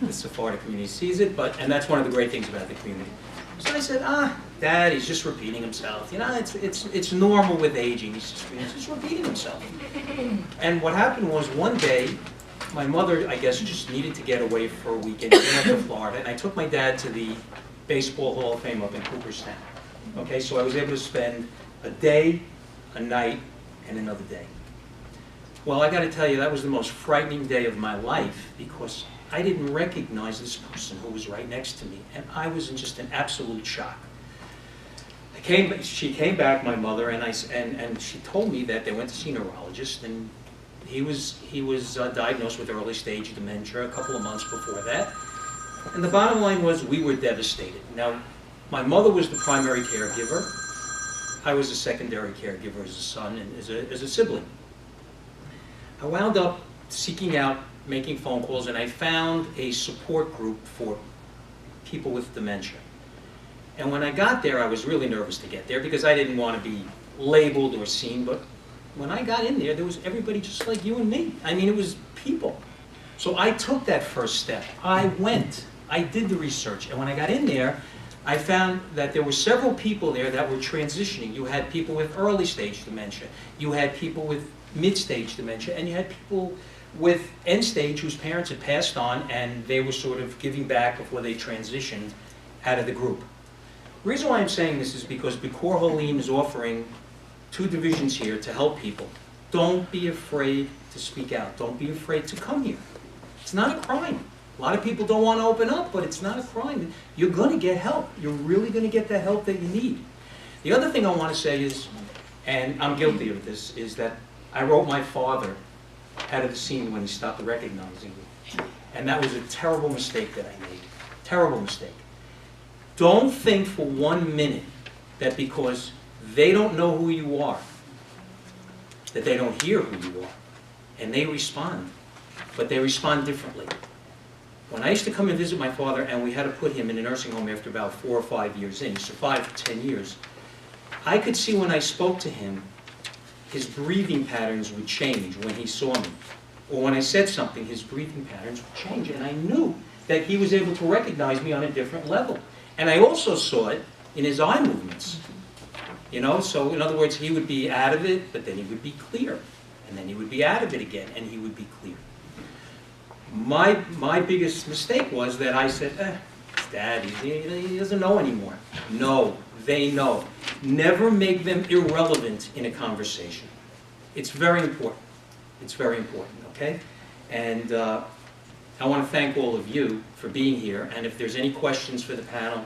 the Sephardic community sees it, and that's one of the great things about the community. So I said, Dad, he's just repeating himself. You know, it's normal with aging. He's just repeating himself. And what happened was one day, my mother, I guess, just needed to get away for a weekend. She went to Florida, and I took my dad to the Baseball Hall of Fame up in Cooperstown. Okay, so I was able to spend a day, a night, and another day. Well, I got to tell you, that was the most frightening day of my life because I didn't recognize this person who was right next to me, and I was in just an absolute shock. She came back, my mother, and she told me that they went to see a neurologist, and he was diagnosed with early stage dementia a couple of months before that. And the bottom line was we were devastated. Now, my mother was the primary caregiver. I was a secondary caregiver as a son and as a sibling. I wound up seeking out, making phone calls, and I found a support group for people with dementia. And when I got there, I was really nervous to get there because I didn't want to be labeled or seen, but when I got in there, there was everybody just like you and me. I mean, it was people. So I took that first step. I went. I did the research. And when I got in there, I found that there were several people there that were transitioning. You had people with early stage dementia. You had people with mid-stage dementia. And you had people with end stage whose parents had passed on and they were sort of giving back before they transitioned out of the group. The reason why I'm saying this is because Bikor Holim is offering 2 divisions here to help people. Don't be afraid to speak out. Don't be afraid to come here. It's not a crime. A lot of people don't want to open up, but it's not a crime. You're going to get help. You're really going to get the help that you need. The other thing I want to say is, and I'm guilty of this, is that I wrote my father out of the scene when he stopped recognizing me. And that was a terrible mistake that I made. Terrible mistake. Don't think for 1 minute that because they don't know who you are, that they don't hear who you are. And they respond, but they respond differently. When I used to come and visit my father, and we had to put him in a nursing home after about 4 or 5 years in, he survived for 10 years, I could see when I spoke to him, his breathing patterns would change when he saw me. Or when I said something, his breathing patterns would change, and I knew that he was able to recognize me on a different level. And I also saw it in his eye movements. You know, so in other words, he would be out of it, but then he would be clear. And then he would be out of it again, and he would be clear. My biggest mistake was that I said, it's Dad, he doesn't know anymore. No, they know. Never make them irrelevant in a conversation. It's very important. It's very important, okay? And I want to thank all of you for being here, and if there's any questions for the panel,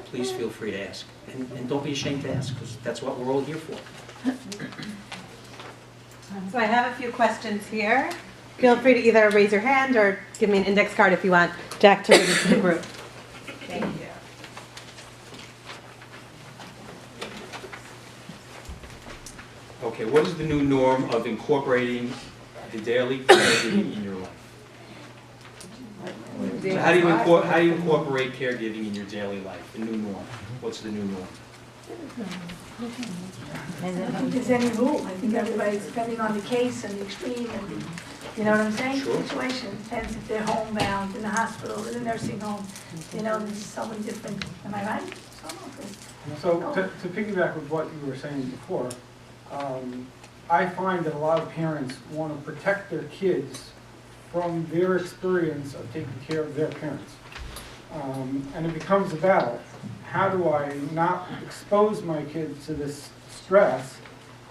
please feel free to ask. And don't be ashamed to ask, because that's what we're all here for. So I have a few questions here. Feel free to either raise your hand or give me an index card if you want Jack to read it to the group. Thank you. Okay, what is the new norm of incorporating the daily caregiving in your life? So how do you incorporate caregiving in your daily life, the new norm? What's the new norm? I don't think there's any rule. I think everybody's depending on the case and the extreme and the, you know what I'm saying? Sure. Situation depends if they're homebound, in the hospital, in a nursing home. You know, there's someone different. Am I right? So to piggyback with what you were saying before, I find that a lot of parents want to protect their kids from their experience of taking care of their parents. And it becomes a battle. How do I not expose my kids to this stress?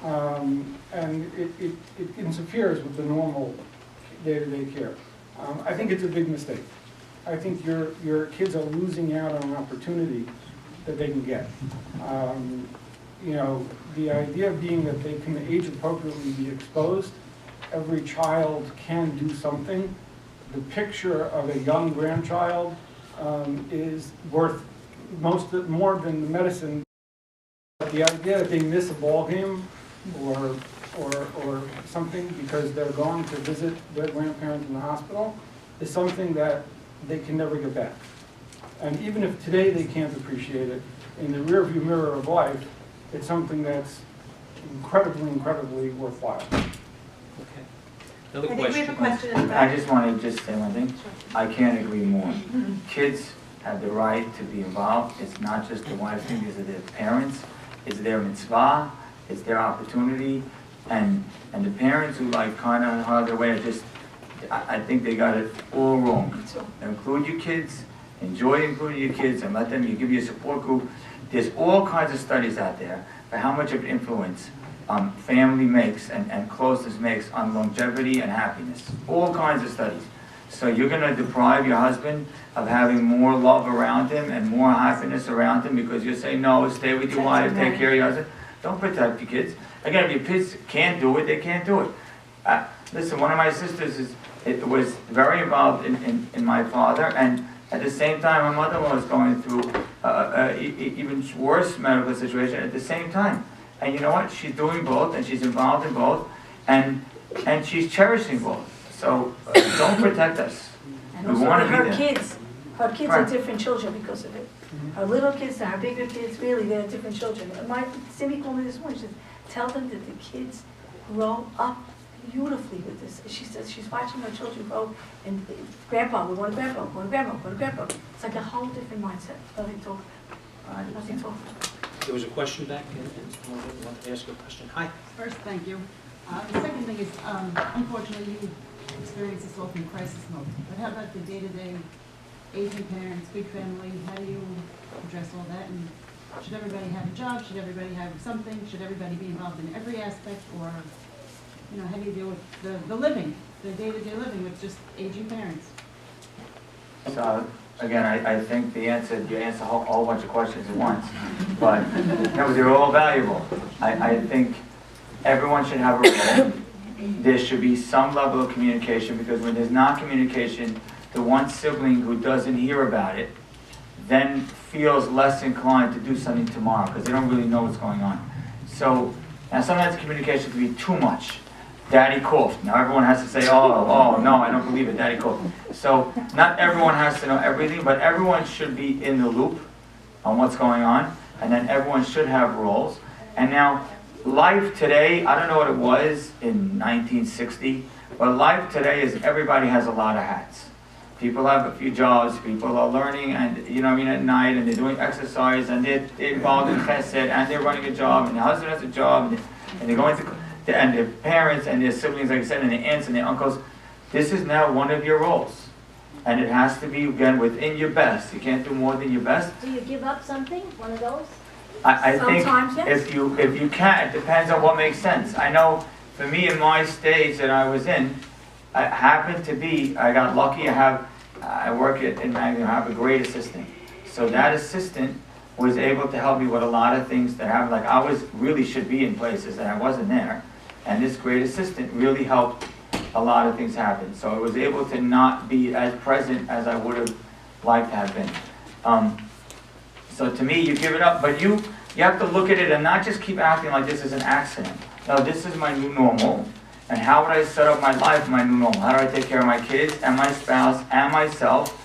And it interferes with the normal day-to-day care. I think it's a big mistake. I think your kids are losing out on an opportunity that they can get. You know, the idea being that they can age appropriately be exposed. Every child can do something. The picture of a young grandchild is worth more than the medicine. The idea that they miss a ball game or something because they're going to visit their grandparents in the hospital is something that they can never get back. And even if today they can't appreciate it, in the rearview mirror of life, it's something that's incredibly, incredibly worthwhile. Okay. Another I think we have a question. question in the I back. just want to say one thing. I can't agree more. Kids have the right to be involved. It's not just the wife thing, these are their parents. It's their mitzvah. It's their opportunity. And the parents who like kind of hard their way, I think they got it all wrong. Include your kids, enjoy including your kids, and let them, you give you a support group. There's all kinds of studies out there for how much of an influence family makes and closeness makes on longevity and happiness. All kinds of studies. So you're going to deprive your husband of having more love around him and more happiness around him because you say, no, stay with your wife, take care of your husband. Don't protect your kids. Again, if your kids can't do it, they can't do it. Listen, one of my sisters was very involved in my father, and at the same time, my mother-in-law was going through even worse medical situation at the same time. And you know what? She's doing both, and she's involved in both, and she's cherishing both. So don't protect us. And We also want to her be there. kids are different children because of it. Her little kids and her bigger kids, really, they're different children. Cindy called me this morning, she said, tell them that the kids grow up beautifully with this. She says she's watching her children grow, and grandpa, we want a grandpa, we want a grandpa, we want a grandpa. It's like a whole different mindset. Nothing to talk. There was a question back, and someone wanted to ask a question. Hi. First, thank you. The second thing is, unfortunately, you experience this often crisis mode. But how about the day-to-day aging parents, big family? How do you address all that? And should everybody have a job? Should everybody have something? Should everybody be involved in every aspect? Or, you know, how do you deal with the living, the day-to-day living with just aging parents? So, again, I think you answer a whole bunch of questions at once, but no, they're all valuable. I think everyone should have a role. There should be some level of communication, because when there's not communication, the one sibling who doesn't hear about it then feels less inclined to do something tomorrow, because they don't really know what's going on. So Now sometimes communication can be too much. Daddy coughed. Now everyone has to say, oh, no, I don't believe it, Daddy coughed. So not everyone has to know everything, but everyone should be in the loop on what's going on, and then everyone should have roles. And now, life today, I don't know what it was in 1960, but life today is everybody has a lot of hats. People have a few jobs, people are learning, and at night, and they're doing exercise, and they're involved in chesed, and they're running a job, and the husband has a job, and they're going to, and their parents and their siblings, like I said, and their aunts and their uncles. This is now one of your roles. And it has to be, again, within your best. You can't do more than your best. Do you give up something, one of those? I think Sometimes, yes. if you can, it depends on what makes sense. I know for me in my stage that I was in, I happened to be, I got lucky, I work in Magna, I have a great assistant. So that assistant was able to help me with a lot of things that happened. Like I really should be in places and I wasn't there. And this great assistant really helped a lot of things happen. So I was able to not be as present as I would have liked to have been. So to me, you give it up, but you have to look at it and not just keep acting like this is an accident. No, this is my new normal. And how would I set up my life, my new normal? How do I take care of my kids and my spouse and myself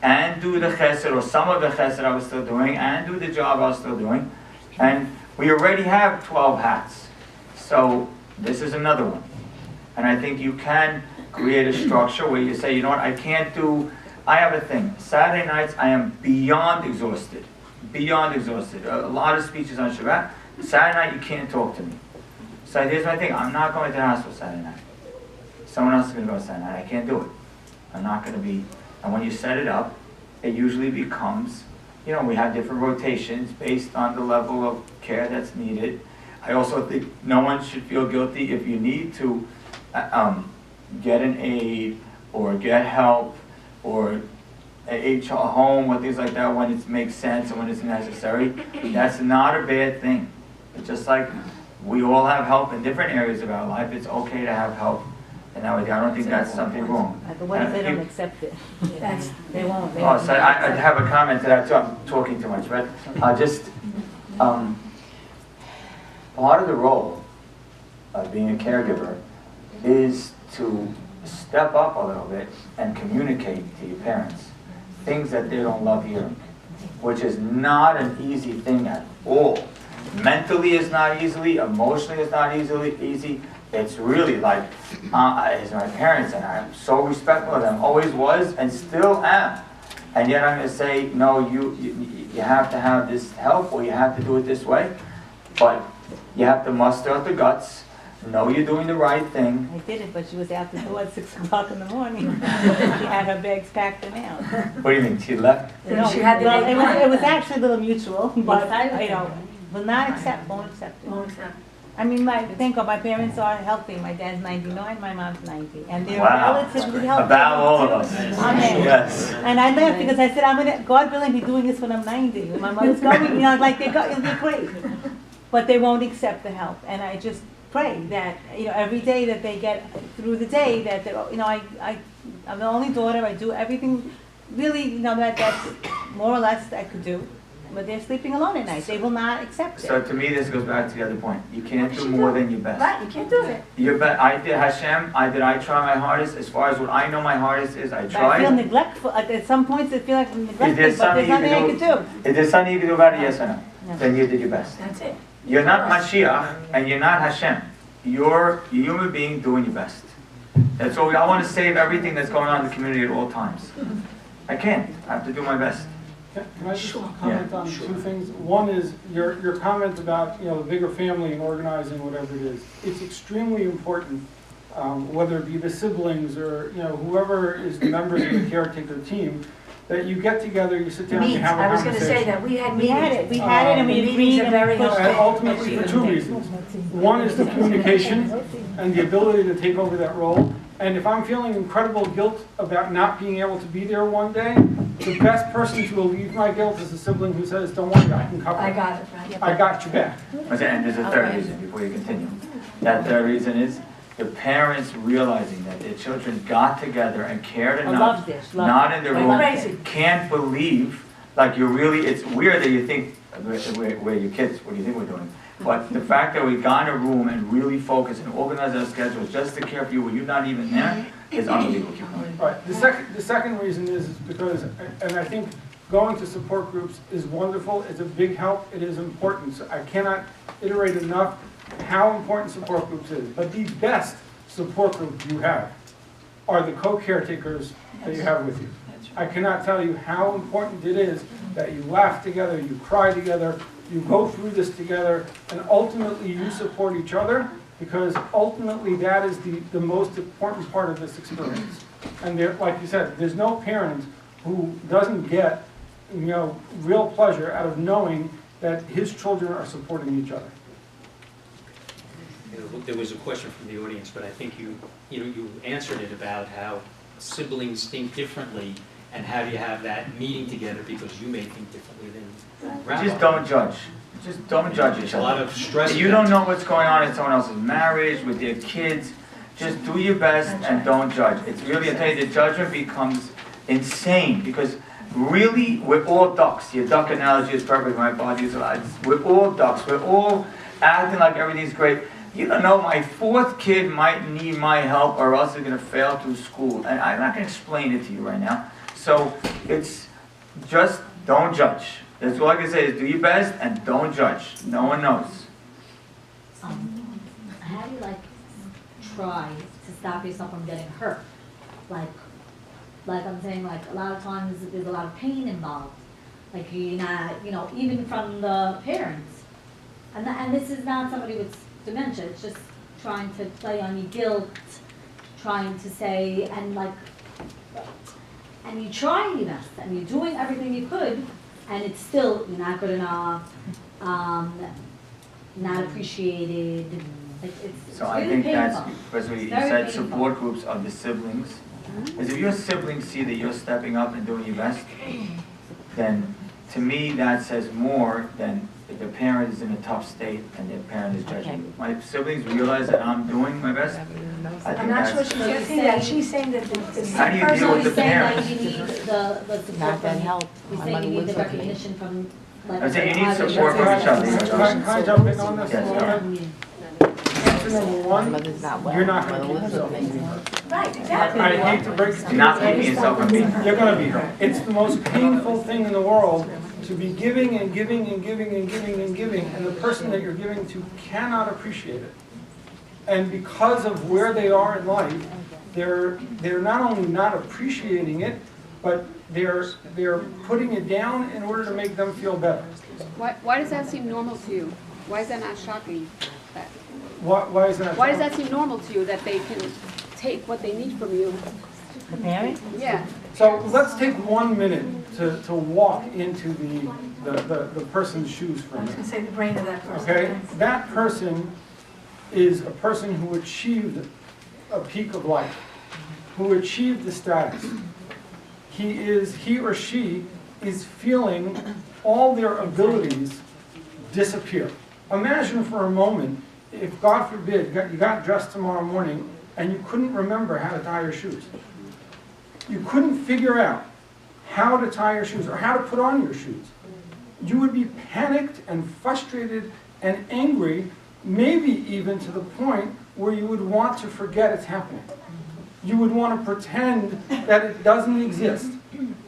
and do the chesed, or some of the chesed I was still doing, and do the job I was still doing? And we already have 12 hats. So this is another one. And I think you can create a structure where you say, you know what, I have a thing. Saturday nights, I am beyond exhausted. Beyond exhausted. A lot of speeches on Shabbat. Saturday night, you can't talk to me. So here's my thing. I'm not going to the hospital Saturday night. Someone else is going to go Saturday night. I can't do it. I'm not going to be. And when you set it up, it usually becomes, we have different rotations based on the level of care that's needed. I also think no one should feel guilty if you need to get an aide or get help or a home or things like that when it makes sense and when it's necessary. That's not a bad thing. It's just like we all have help in different areas of our life. It's okay to have help. And I don't think that's something wrong. But what if they don't accept it? They won't. Oh, so I have a comment to that too. I'm talking too much, but part of the role of being a caregiver is to step up a little bit and communicate to your parents things that they don't love hearing, which is not an easy thing at all. Mentally it's not easily, emotionally it's not easy. It's really like, as my parents, and I'm so respectful of them, always was and still am. And yet I'm going to say, no, you have to have this help, or you have to do it this way. But you have to muster out the guts, know you're doing the right thing. I did it, but she was out the door at 6 o'clock in the morning. She had her bags packed and out. What do you mean, she left? No, She had the well, bag it was actually a little mutual, but, will not accept, won't accept it. I mean, think of my parents are healthy. My dad's 99, my mom's 90, and they're relatively healthy. About all of us. Amen. Yes. And I laughed because I said, I'm gonna, God willing, be doing this when I'm 90. And my mother's going, like they're great, but they won't accept the help. And I just pray that every day that they get through the day that I'm the only daughter. I do everything, really, that's more or less I could do. But they're sleeping alone at night. They will not accept it. So to me, this goes back to the other point. You can't do more than your best. Right, you can't do it. I did Hashem. I try my hardest. As far as what I know my hardest is, I But try. I feel neglectful. At some points, I feel like I'm neglectful, but there's something nothing I can do. If there's something you can do about it, yes or no? No. Then you did your best. That's it. You're not Mashiach, and you're not Hashem. You're a human being doing your best. That's all. I want to save everything that's going on in the community at all times. I can't. I have to do my best. Can I just comment on two things? One is your comment about the bigger family and organizing whatever it is. It's extremely important, whether it be the siblings or whoever is the members of the caretaker team, that you get together, you sit down, and you have a I was conversation. going to say that we had We had meetings. it, and we meetings agreed are and very we pushed And it. ultimately for two reasons. One is the communication and the ability to take over that role. And if I'm feeling incredible guilt about not being able to be there one day, the best person to relieve my guilt is a sibling who says, don't worry, I can cover it. I got it, right? I got your back. Okay, and there's a third reason before you continue. That third reason is the parents realizing that their children got together and cared I enough, love this, love not it. in the Like room, crazy. can't believe, like it's weird that you think, we're your kids, what do you think we're doing? But the fact that we got in a room and really focus and organize our schedules just to care for you when you're not even there is unbelievable. All right, the second reason is because, and I think going to support groups is wonderful, it's a big help, it is important. So I cannot iterate enough how important support groups is. But the best support group you have are the co-caretakers that you have with you. I cannot tell you how important it is that you laugh together, you cry together, you go through this together, and ultimately you support each other, because ultimately that is the most important part of this experience. And there, like you said, there's no parent who doesn't get, real pleasure out of knowing that his children are supporting each other. There was a question from the audience, but I think you answered it about how siblings think differently and how do you have that meeting together because you may think differently than Rabbi. Just don't judge. Just don't judge each There's a lot other. of stress. You don't know what's going on in someone else's marriage, with their kids. Just do your best and don't judge. It's really, I tell you, the judgment becomes insane because really we're all ducks. Your duck analogy is perfect. My body is alive. We're all ducks. We're all acting like everything's great. You don't know, my fourth kid might need my help or else they're going to fail through school. And I'm not going to explain it to you right now. So it's just don't judge. That's all I can say is do your best and don't judge. No one knows. How do you try to stop yourself from getting hurt? Like I'm saying, a lot of times there's a lot of pain involved. You're not, even from the parents. And this is not somebody with dementia. It's just trying to play on your guilt, trying to say, and you're trying your best, and you're doing everything you could, and it's still, you're not good enough, not appreciated. It's So I really think that's, painful. because you Very said painful. support groups of the siblings. Because if your siblings see that you're stepping up and doing your best, then to me that says more than if the parent is in a tough state and their parent is judging. My siblings realize that I'm doing my best. I I'm think not sure that's, she's saying that. She's saying that the How do you person deal with is the saying parents? You need the support from, you're saying you need the recognition from, I'm saying you need support from each Can I other. jump in on this a Yes, little go bit? Answer number one, you're not going to keep yourself from being hurt. Right, exactly. I hate to break it to You're you. not keeping yourself from being hurt. You're going to be hurt. It's the most painful thing in the world to be giving and giving and giving and giving and giving, and the person that you're giving to cannot appreciate it. And because of where they are in life, they're not only not appreciating it, but they're putting it down in order to make them feel better. Why does that seem normal to you? Why is that not shocking? Why is that? Why does that seem normal to you that they can take what they need from you? The parent? Yeah. So let's take 1 minute to walk into the person's shoes for a I was minute. going to say the brain of that person. Okay, that person is a person who achieved a peak of life, who achieved the status. He or she is feeling all their abilities disappear. Imagine for a moment if, God forbid, you got dressed tomorrow morning and you couldn't remember how to tie your shoes. You couldn't figure out how to tie your shoes or how to put on your shoes. You would be panicked and frustrated and angry, maybe even to the point where you would want to forget it's happening. You would want to pretend that it doesn't exist.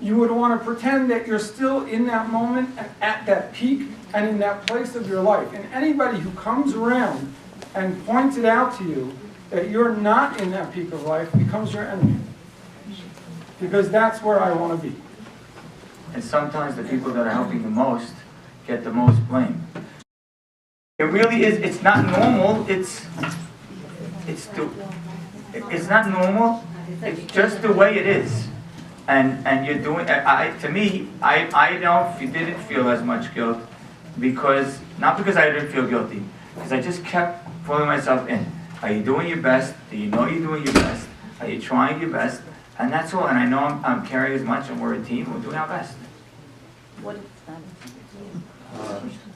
You would want to pretend that you're still in that moment and at that peak and in that place of your life. And anybody who comes around and points it out to you that you're not in that peak of life becomes your enemy. Because that's where I want to be. And sometimes the people that are helping the most get the most blame. It really is, it's not normal, it's not normal, it's just the way it is. And you're doing, to me, I didn't feel as much guilt because, not because I didn't feel guilty, because I just kept pulling myself in. Are you doing your best? Do you know you're doing your best? Are you trying your best? And that's all, and I know I'm carrying as much, and we're a team, we're doing our best.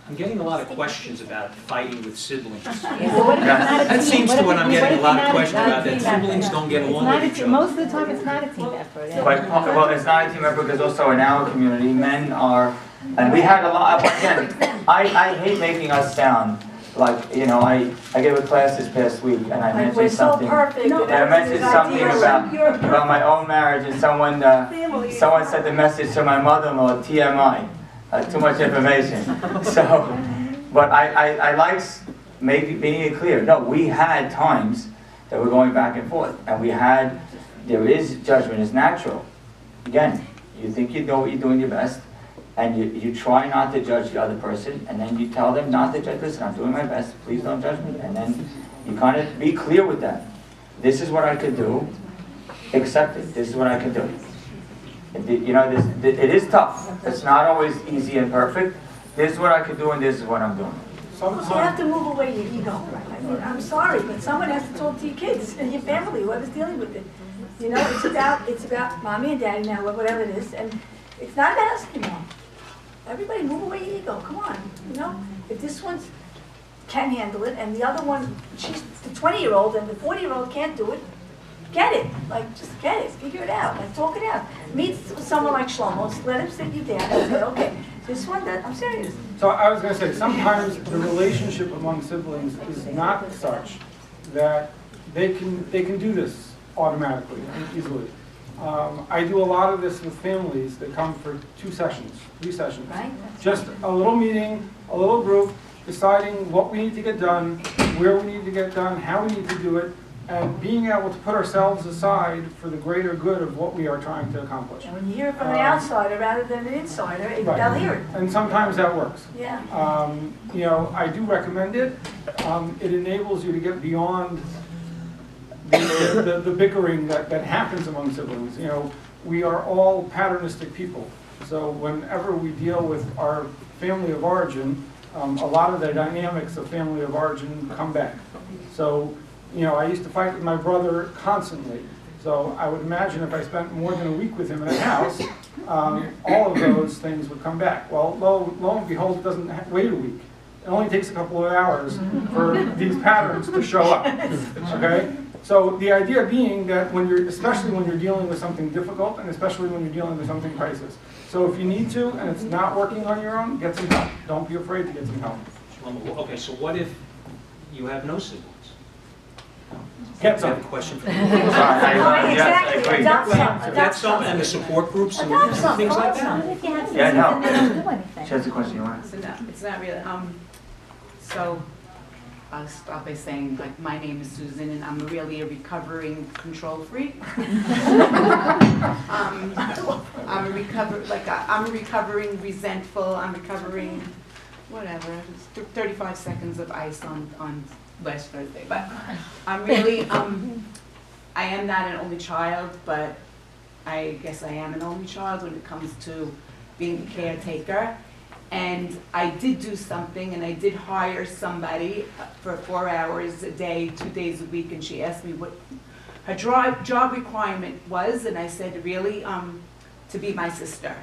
I'm getting a lot of questions about fighting with siblings. Yeah, so what if it's not a That team? seems What to if what it- I'm what getting if a lot it's of not questions about, team that effort? siblings don't get It's along not with a each team- other. Most of the time, it's not a team effort. But, well, it's not a team effort because also in our community, men are, and we had a lot, again, I hate making us sound Like, you know, I gave a class this past week, and I Like, mentioned we're so something. perfect. And I mentioned something about my own marriage, and someone sent a message to my mother-in-law, TMI, too much information. So, but I like making it clear. No, we had times that we're going back and forth, and there is judgment, it's natural. Again, you think you know what you're doing your best, and you try not to judge the other person, and then you tell them not to judge. Listen, I'm doing my best, please don't judge me. And then you kind of be clear with that. This is what I could do, accept it, this is what I can do. You know, it is tough. It's not always easy and perfect. This is what I could do, and this is what I'm doing. You have to move away your ego. I mean, I'm sorry, but someone has to talk to your kids and your family, whoever's dealing with it. You know, it's about mommy and daddy now, whatever it is, and it's not about us anymore. Everybody move away your ego, come on, you know? If this one can handle it, and the other one, she's the 20-year-old and the 40-year-old can't do it, get it. Like, just get it, figure it out, like, talk it out. Meet someone like Shlomo, let him sit you down and say, okay, this one, I'm serious. So I was going to say, sometimes the relationship among siblings is not such that they can do this automatically and easily. I do a lot of this with families that come for 2 sessions, 3 sessions. Right? Just a little meeting, a little group, deciding what we need to get done, where we need to get done, how we need to do it, and being able to put ourselves aside for the greater good of what we are trying to accomplish. And when you hear it from the outsider rather than an insider, Right. they'll hear it. And sometimes that works. Yeah. You know, I do recommend it. It enables you to get beyond the bickering that happens among siblings. You know, we are all patternistic people. So whenever we deal with our family of origin, a lot of the dynamics of family of origin come back. So, you know, I used to fight with my brother constantly. So I would imagine if I spent more than a week with him in a house, all of those things would come back. Well, lo and behold, it doesn't wait a week. It only takes a couple of hours for these patterns to show up, okay? So the idea being that especially when you're dealing with something difficult, and especially when you're dealing with something crisis. So if you need to, and it's not working on your own, get some help. Don't be afraid to get some help. Okay, so what if you have no siblings? Get I some. have a question for you. Exactly, adopt some, Get some and the support groups and things like that. What if you have Yeah, siblings no. and they don't do anything? She has a question you want? It's not really, so I'll start by saying, like, my name is Susan, and I'm really a recovering control freak. I'm a recovering resentful, I'm recovering, whatever, 35 seconds of ice on last Thursday. But I'm really, I am not an only child, but I guess I am an only child when it comes to being a caretaker. And I did do something, and I did hire somebody for 4 hours a day, 2 days a week, and she asked me what her job requirement was, and I said, really, to be my sister.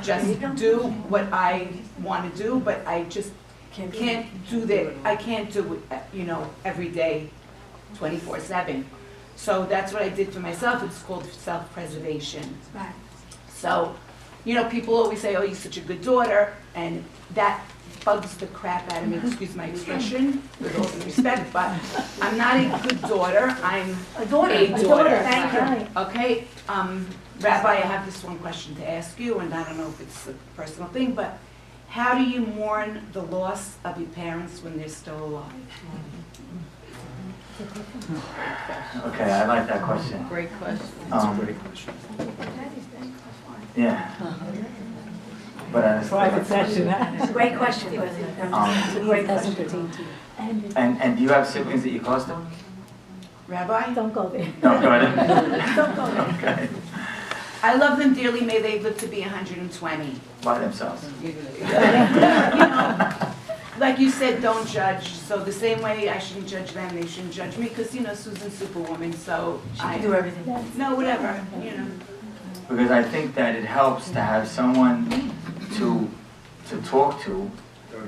Just do what I want to do, but I just can't do that. I can't do it, you know, every day, 24/7. So that's what I did for myself. It's called self-preservation. Right. So, you know, people always say, oh, you're such a good daughter, and that bugs the crap out of me, excuse my expression, with all due respect, but I'm not a good daughter, I'm A daughter. Thank you. Okay, Rabbi, I have this one question to ask you, and I don't know if it's a personal thing, but how do you mourn the loss of your parents when they're still alive? Okay, I like that question. Great question. That's a great question. Yeah. But Private session, huh? It's a great question, but it's a great question. and do you have siblings that you close to? Rabbi? Don't go there. No, go ahead. Don't go there. Okay. I love them dearly, may they live to be 120. By themselves. You know, like you said, don't judge. So the same way I shouldn't judge them, they shouldn't judge me, because, you know, Susan's Superwoman, so She can do everything. no, whatever, you know. Because I think that it helps to have someone to talk to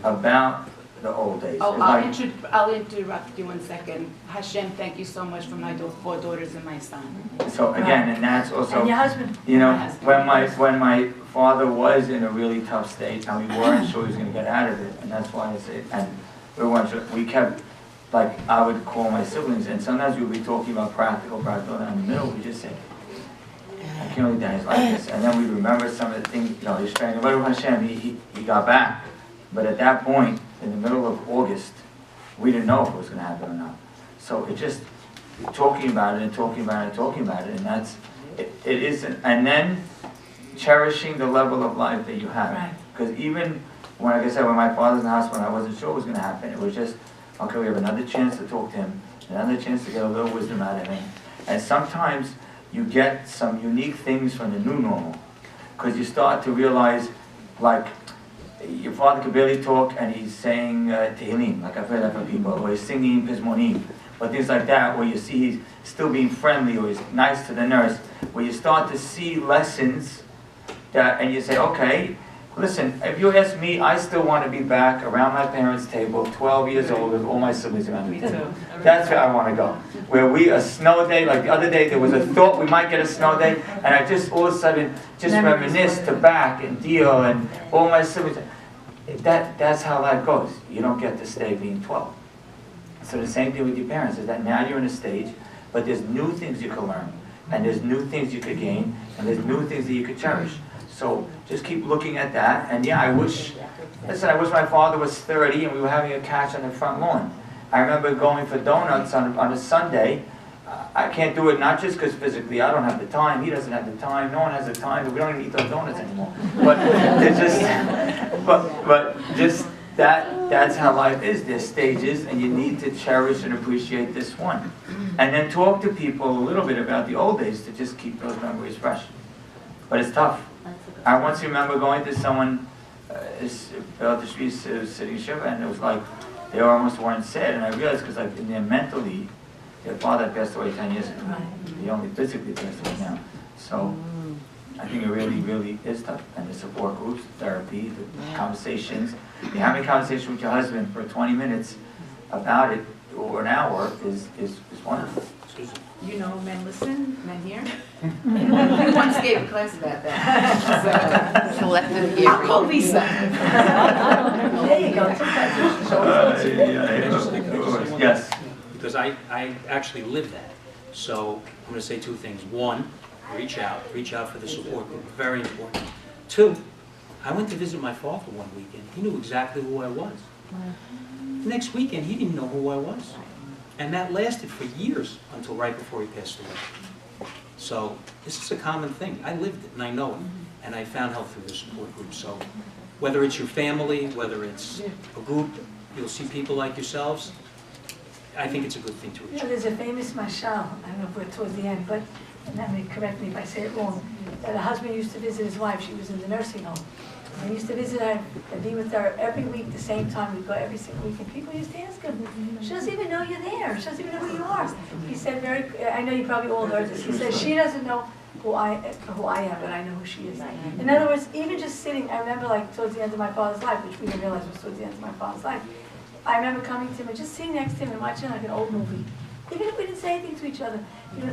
about the old days. Oh, It's like- I'll interrupt you 1 second. Hashem, thank you so much for my 4 daughters and my son. So again, and that's also, And your husband. you know, My husband. when my father was in a really tough state, and we weren't sure he was going to get out of it, and that's why I say, and we kept, like, I would call my siblings, and sometimes we would be talking about practical, and in the middle, we just say, I can't believe Danny's like this. And then we remember some of the things, you know, he's trying to, Baruch Hashem, he got back. But at that point, in the middle of August, we didn't know if it was going to happen or not. So it just, talking about it and talking about it and talking about it, and that's, it isn't, and then cherishing the level of life that you have. Because even when, like I said, when my father's in the hospital, I wasn't sure what was going to happen. It was just, okay, we have another chance to talk to him, another chance to get a little wisdom out of him. And sometimes you get some unique things from the new normal. Because you start to realize, like, your father could barely talk and he's saying Tehillim, like I've heard that from people, or he's singing Pizmonim, or things like that, where you see he's still being friendly, or he's nice to the nurse, where you start to see lessons that, and you say, okay, listen, if you ask me, I still want to be back around my parents' table, 12 years old, with all my siblings around me. That's where I want to go. Where a snow day, like the other day, there was a thought we might get a snow day, and I just all of a sudden just reminisced to back and deal and all my siblings. That's how life goes. You don't get to stay being 12. So the same thing with your parents, is that now you're in a stage, but there's new things you can learn, and there's new things you could gain, and there's new things that you could cherish. So just keep looking at that, and yeah, I wish my father was 30 and we were having a catch on the front lawn. I remember going for donuts on a Sunday. I can't do it not just because physically I don't have the time, he doesn't have the time, no one has the time, but we don't even eat those donuts anymore. But it's just, but just that's how life is. There's stages, and you need to cherish and appreciate this one. And then talk to people a little bit about the old days to just keep those memories fresh. But it's tough. I once remember going to someone, the street sitting Shiva, and it was like, they almost weren't sad, and I realized, because like in their mentally, their father passed away 10 years ago. He only physically passed away now. So I think it really, really is tough. And the support groups, therapy, the conversations. You having a conversation with your husband for 20 minutes about it, or an hour, is wonderful. You know, men listen, men hear. We once gave a class about that. So, selective hearing. I'll call Lisa. There you go. Yes. Because I actually live that. So I'm going to say two things. One, reach out for the support group, very important. Two, I went to visit my father one weekend. He knew exactly who I was. Next weekend, he didn't know who I was. And that lasted for years until right before he passed away. So this is a common thing. I lived it and I know it. And I found help through the support group. So whether it's your family, whether it's a group, you'll see people like yourselves. I think it's a good thing to reach. There's a famous mashal, I don't know if we're towards the end, but, and that may correct me if I say it wrong, that a husband used to visit his wife. She was in the nursing home. And he used to visit her and be with her every week, the same time. We'd go every single week, and people used to ask him, she doesn't even know you're there. She doesn't even know who you are. He said I know you probably all heard this. He said, she doesn't know who I am, but I know who she is. In other words, even just sitting, I remember like towards the end of my father's life, which we didn't realize was towards the end of my father's life, I remember coming to him and just sitting next to him and watching like an old movie. Even if we didn't say anything to each other,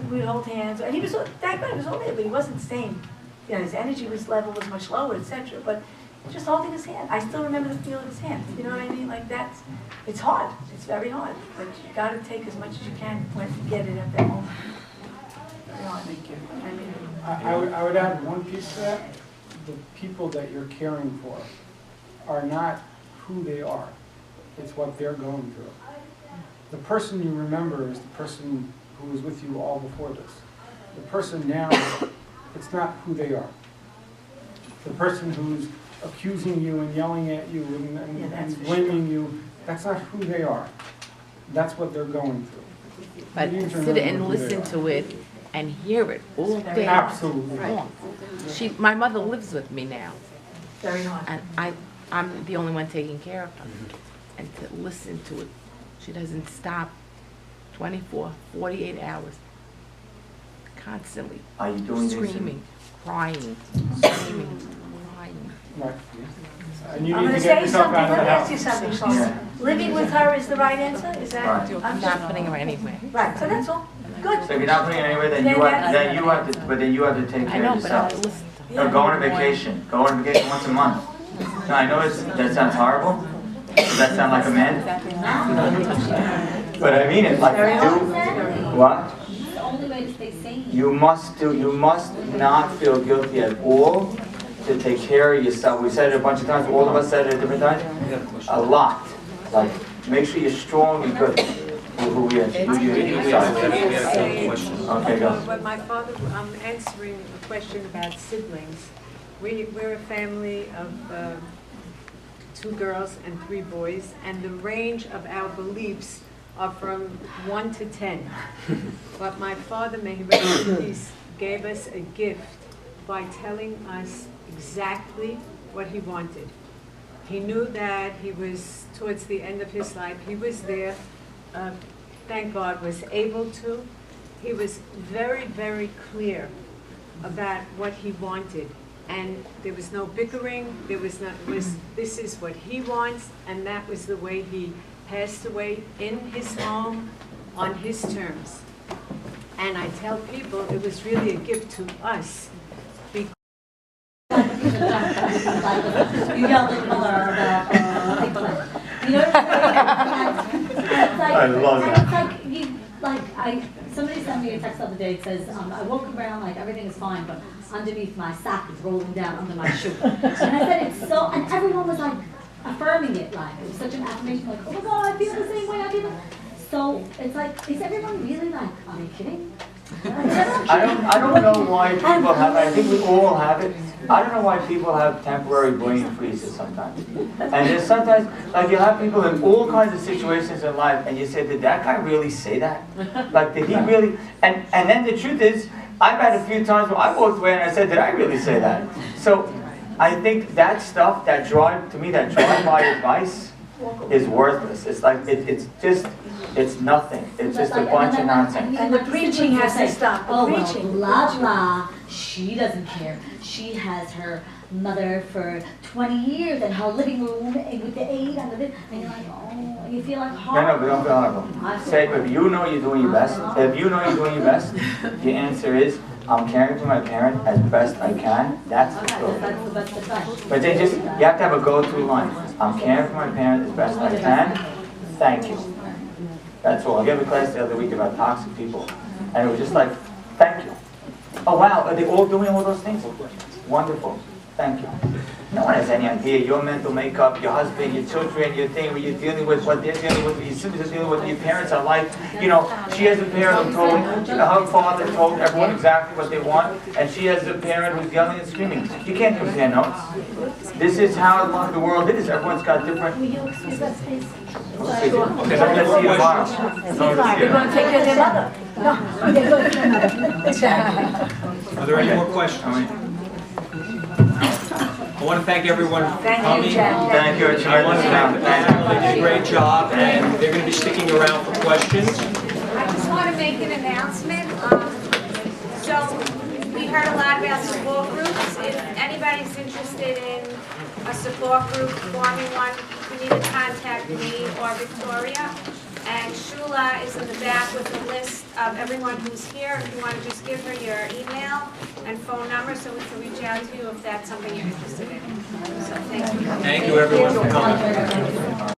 we'd hold hands. And he was, that guy was all there, but he wasn't staying. You know, his energy level was much lower, etc. But just holding his hand. I still remember the feel of his hand. You know what I mean? Like it's hard. It's very hard. But you got to take as much as you can when you get it at that moment. Very hard. Thank you. I would add one piece to that. The people that you're caring for are not who they are. It's what they're going through. The person you remember is the person who was with you all before this. The person now, it's not who they are. The person who's accusing you and yelling at you and blaming you, that's not who they are. That's what they're going through. But sit and listen to it and hear it all day Absolutely. long. My mother lives with me now. Very hard. And I'm the only one taking care of her. And to listen to it. She doesn't stop 24, 48 hours. Constantly. Are you doing screaming, crying, screaming, crying. Right. And you I'm need going to to get say yourself something. out of Let the me ask house. you something, Shlomo. Living with her is the right answer? Is that? Right. I'm not putting her anywhere. Right, so that's all. Good. So if you're not putting it anywhere, then you have to take care of I know, but I'll yourself. listen to her. No, go on a vacation. Go on a vacation once a month. No, I know that sounds horrible, Does that sound like a man? But I mean it, like, what? It's the only way to stay sane. You must not feel guilty at all to take care of yourself. We said it a bunch of times, all of us said it at different times. A lot. Like, make sure you're strong because who we are. Okay, go. But my father, I'm answering a question about siblings. We're a family of 2 girls and 3 boys, and the range of our beliefs are from 1 to 10. But my father, may he rest in peace, gave us a gift by telling us exactly what he wanted. He knew that he was towards the end of his life. He was there, thank God, was able to. He was very, very clear about what he wanted. And there was no bickering, there was not, this is what he wants, and that was the way he passed away in his home, on his terms. And I tell people it was really a gift to us. You yelled at mother about eggplant. You know what I'm saying? Like, I love that. It's like somebody sent me a text the other day. It says, I woke around like everything is fine, but underneath my sock is rolling down under my shoe. And I said it's so, and everyone was like affirming it, like it was such an affirmation, like, oh my God, I feel the same way. I feel. So it's like, is everyone really like, are they kidding? I don't know why people have, I think we all have it. I don't know why people have temporary brain freezes sometimes. And there's sometimes, like you have people in all kinds of situations in life and you say, did that guy really say that? Like, did he really? And then the truth is, I've had a few times where I walked away and I said, did I really say that? So I think that stuff, that drive-by advice is worthless. It's like, it's just, it's nothing. It's just a bunch of nonsense. And the preaching has to stop. The Oh, preaching. well, blah, blah. She doesn't care. She has her mother for 20 years in her living room with the aid and the this. And you're like, oh, you feel like horrible. No, but don't feel horrible. Say, if you know you're doing your best, the answer is, I'm caring for my parent as best I can. That's the truth. That's the best advice. But you have to have a go-to line. I'm caring for my parent as best I can. Thank you. That's all. I gave a class the other week about toxic people. And it was just like, thank you. Oh wow, are they all doing all those things? Wonderful. Thank you. No one has any idea your mental makeup, your husband, your children, your thing, what you're dealing with, what they're dealing with, what your siblings are dealing with, what your parents are like. You know, she has a parent who told her father told everyone exactly what they want, and she has a parent who's yelling and screaming. You can't compare notes. This is how the world is. Everyone's got different. Will you excuse us, please? Okay, so let's see you tomorrow. They're going to take care of their mother. No, they're going to their mother. Exactly. Are there any more questions? I want to thank everyone for coming. Thank you. I want to thank the panel. They did a great job, and they're going to be sticking around for questions. I just want to make an announcement. So we heard a lot about support groups. If anybody's interested in a support group, forming one, you need to contact me or Victoria. And Shula is in the back with a list of everyone who's here. If you want to just give her your email and phone number so we can reach out to you if that's something you're interested in. So thanks for coming. Thank you, everyone, for coming.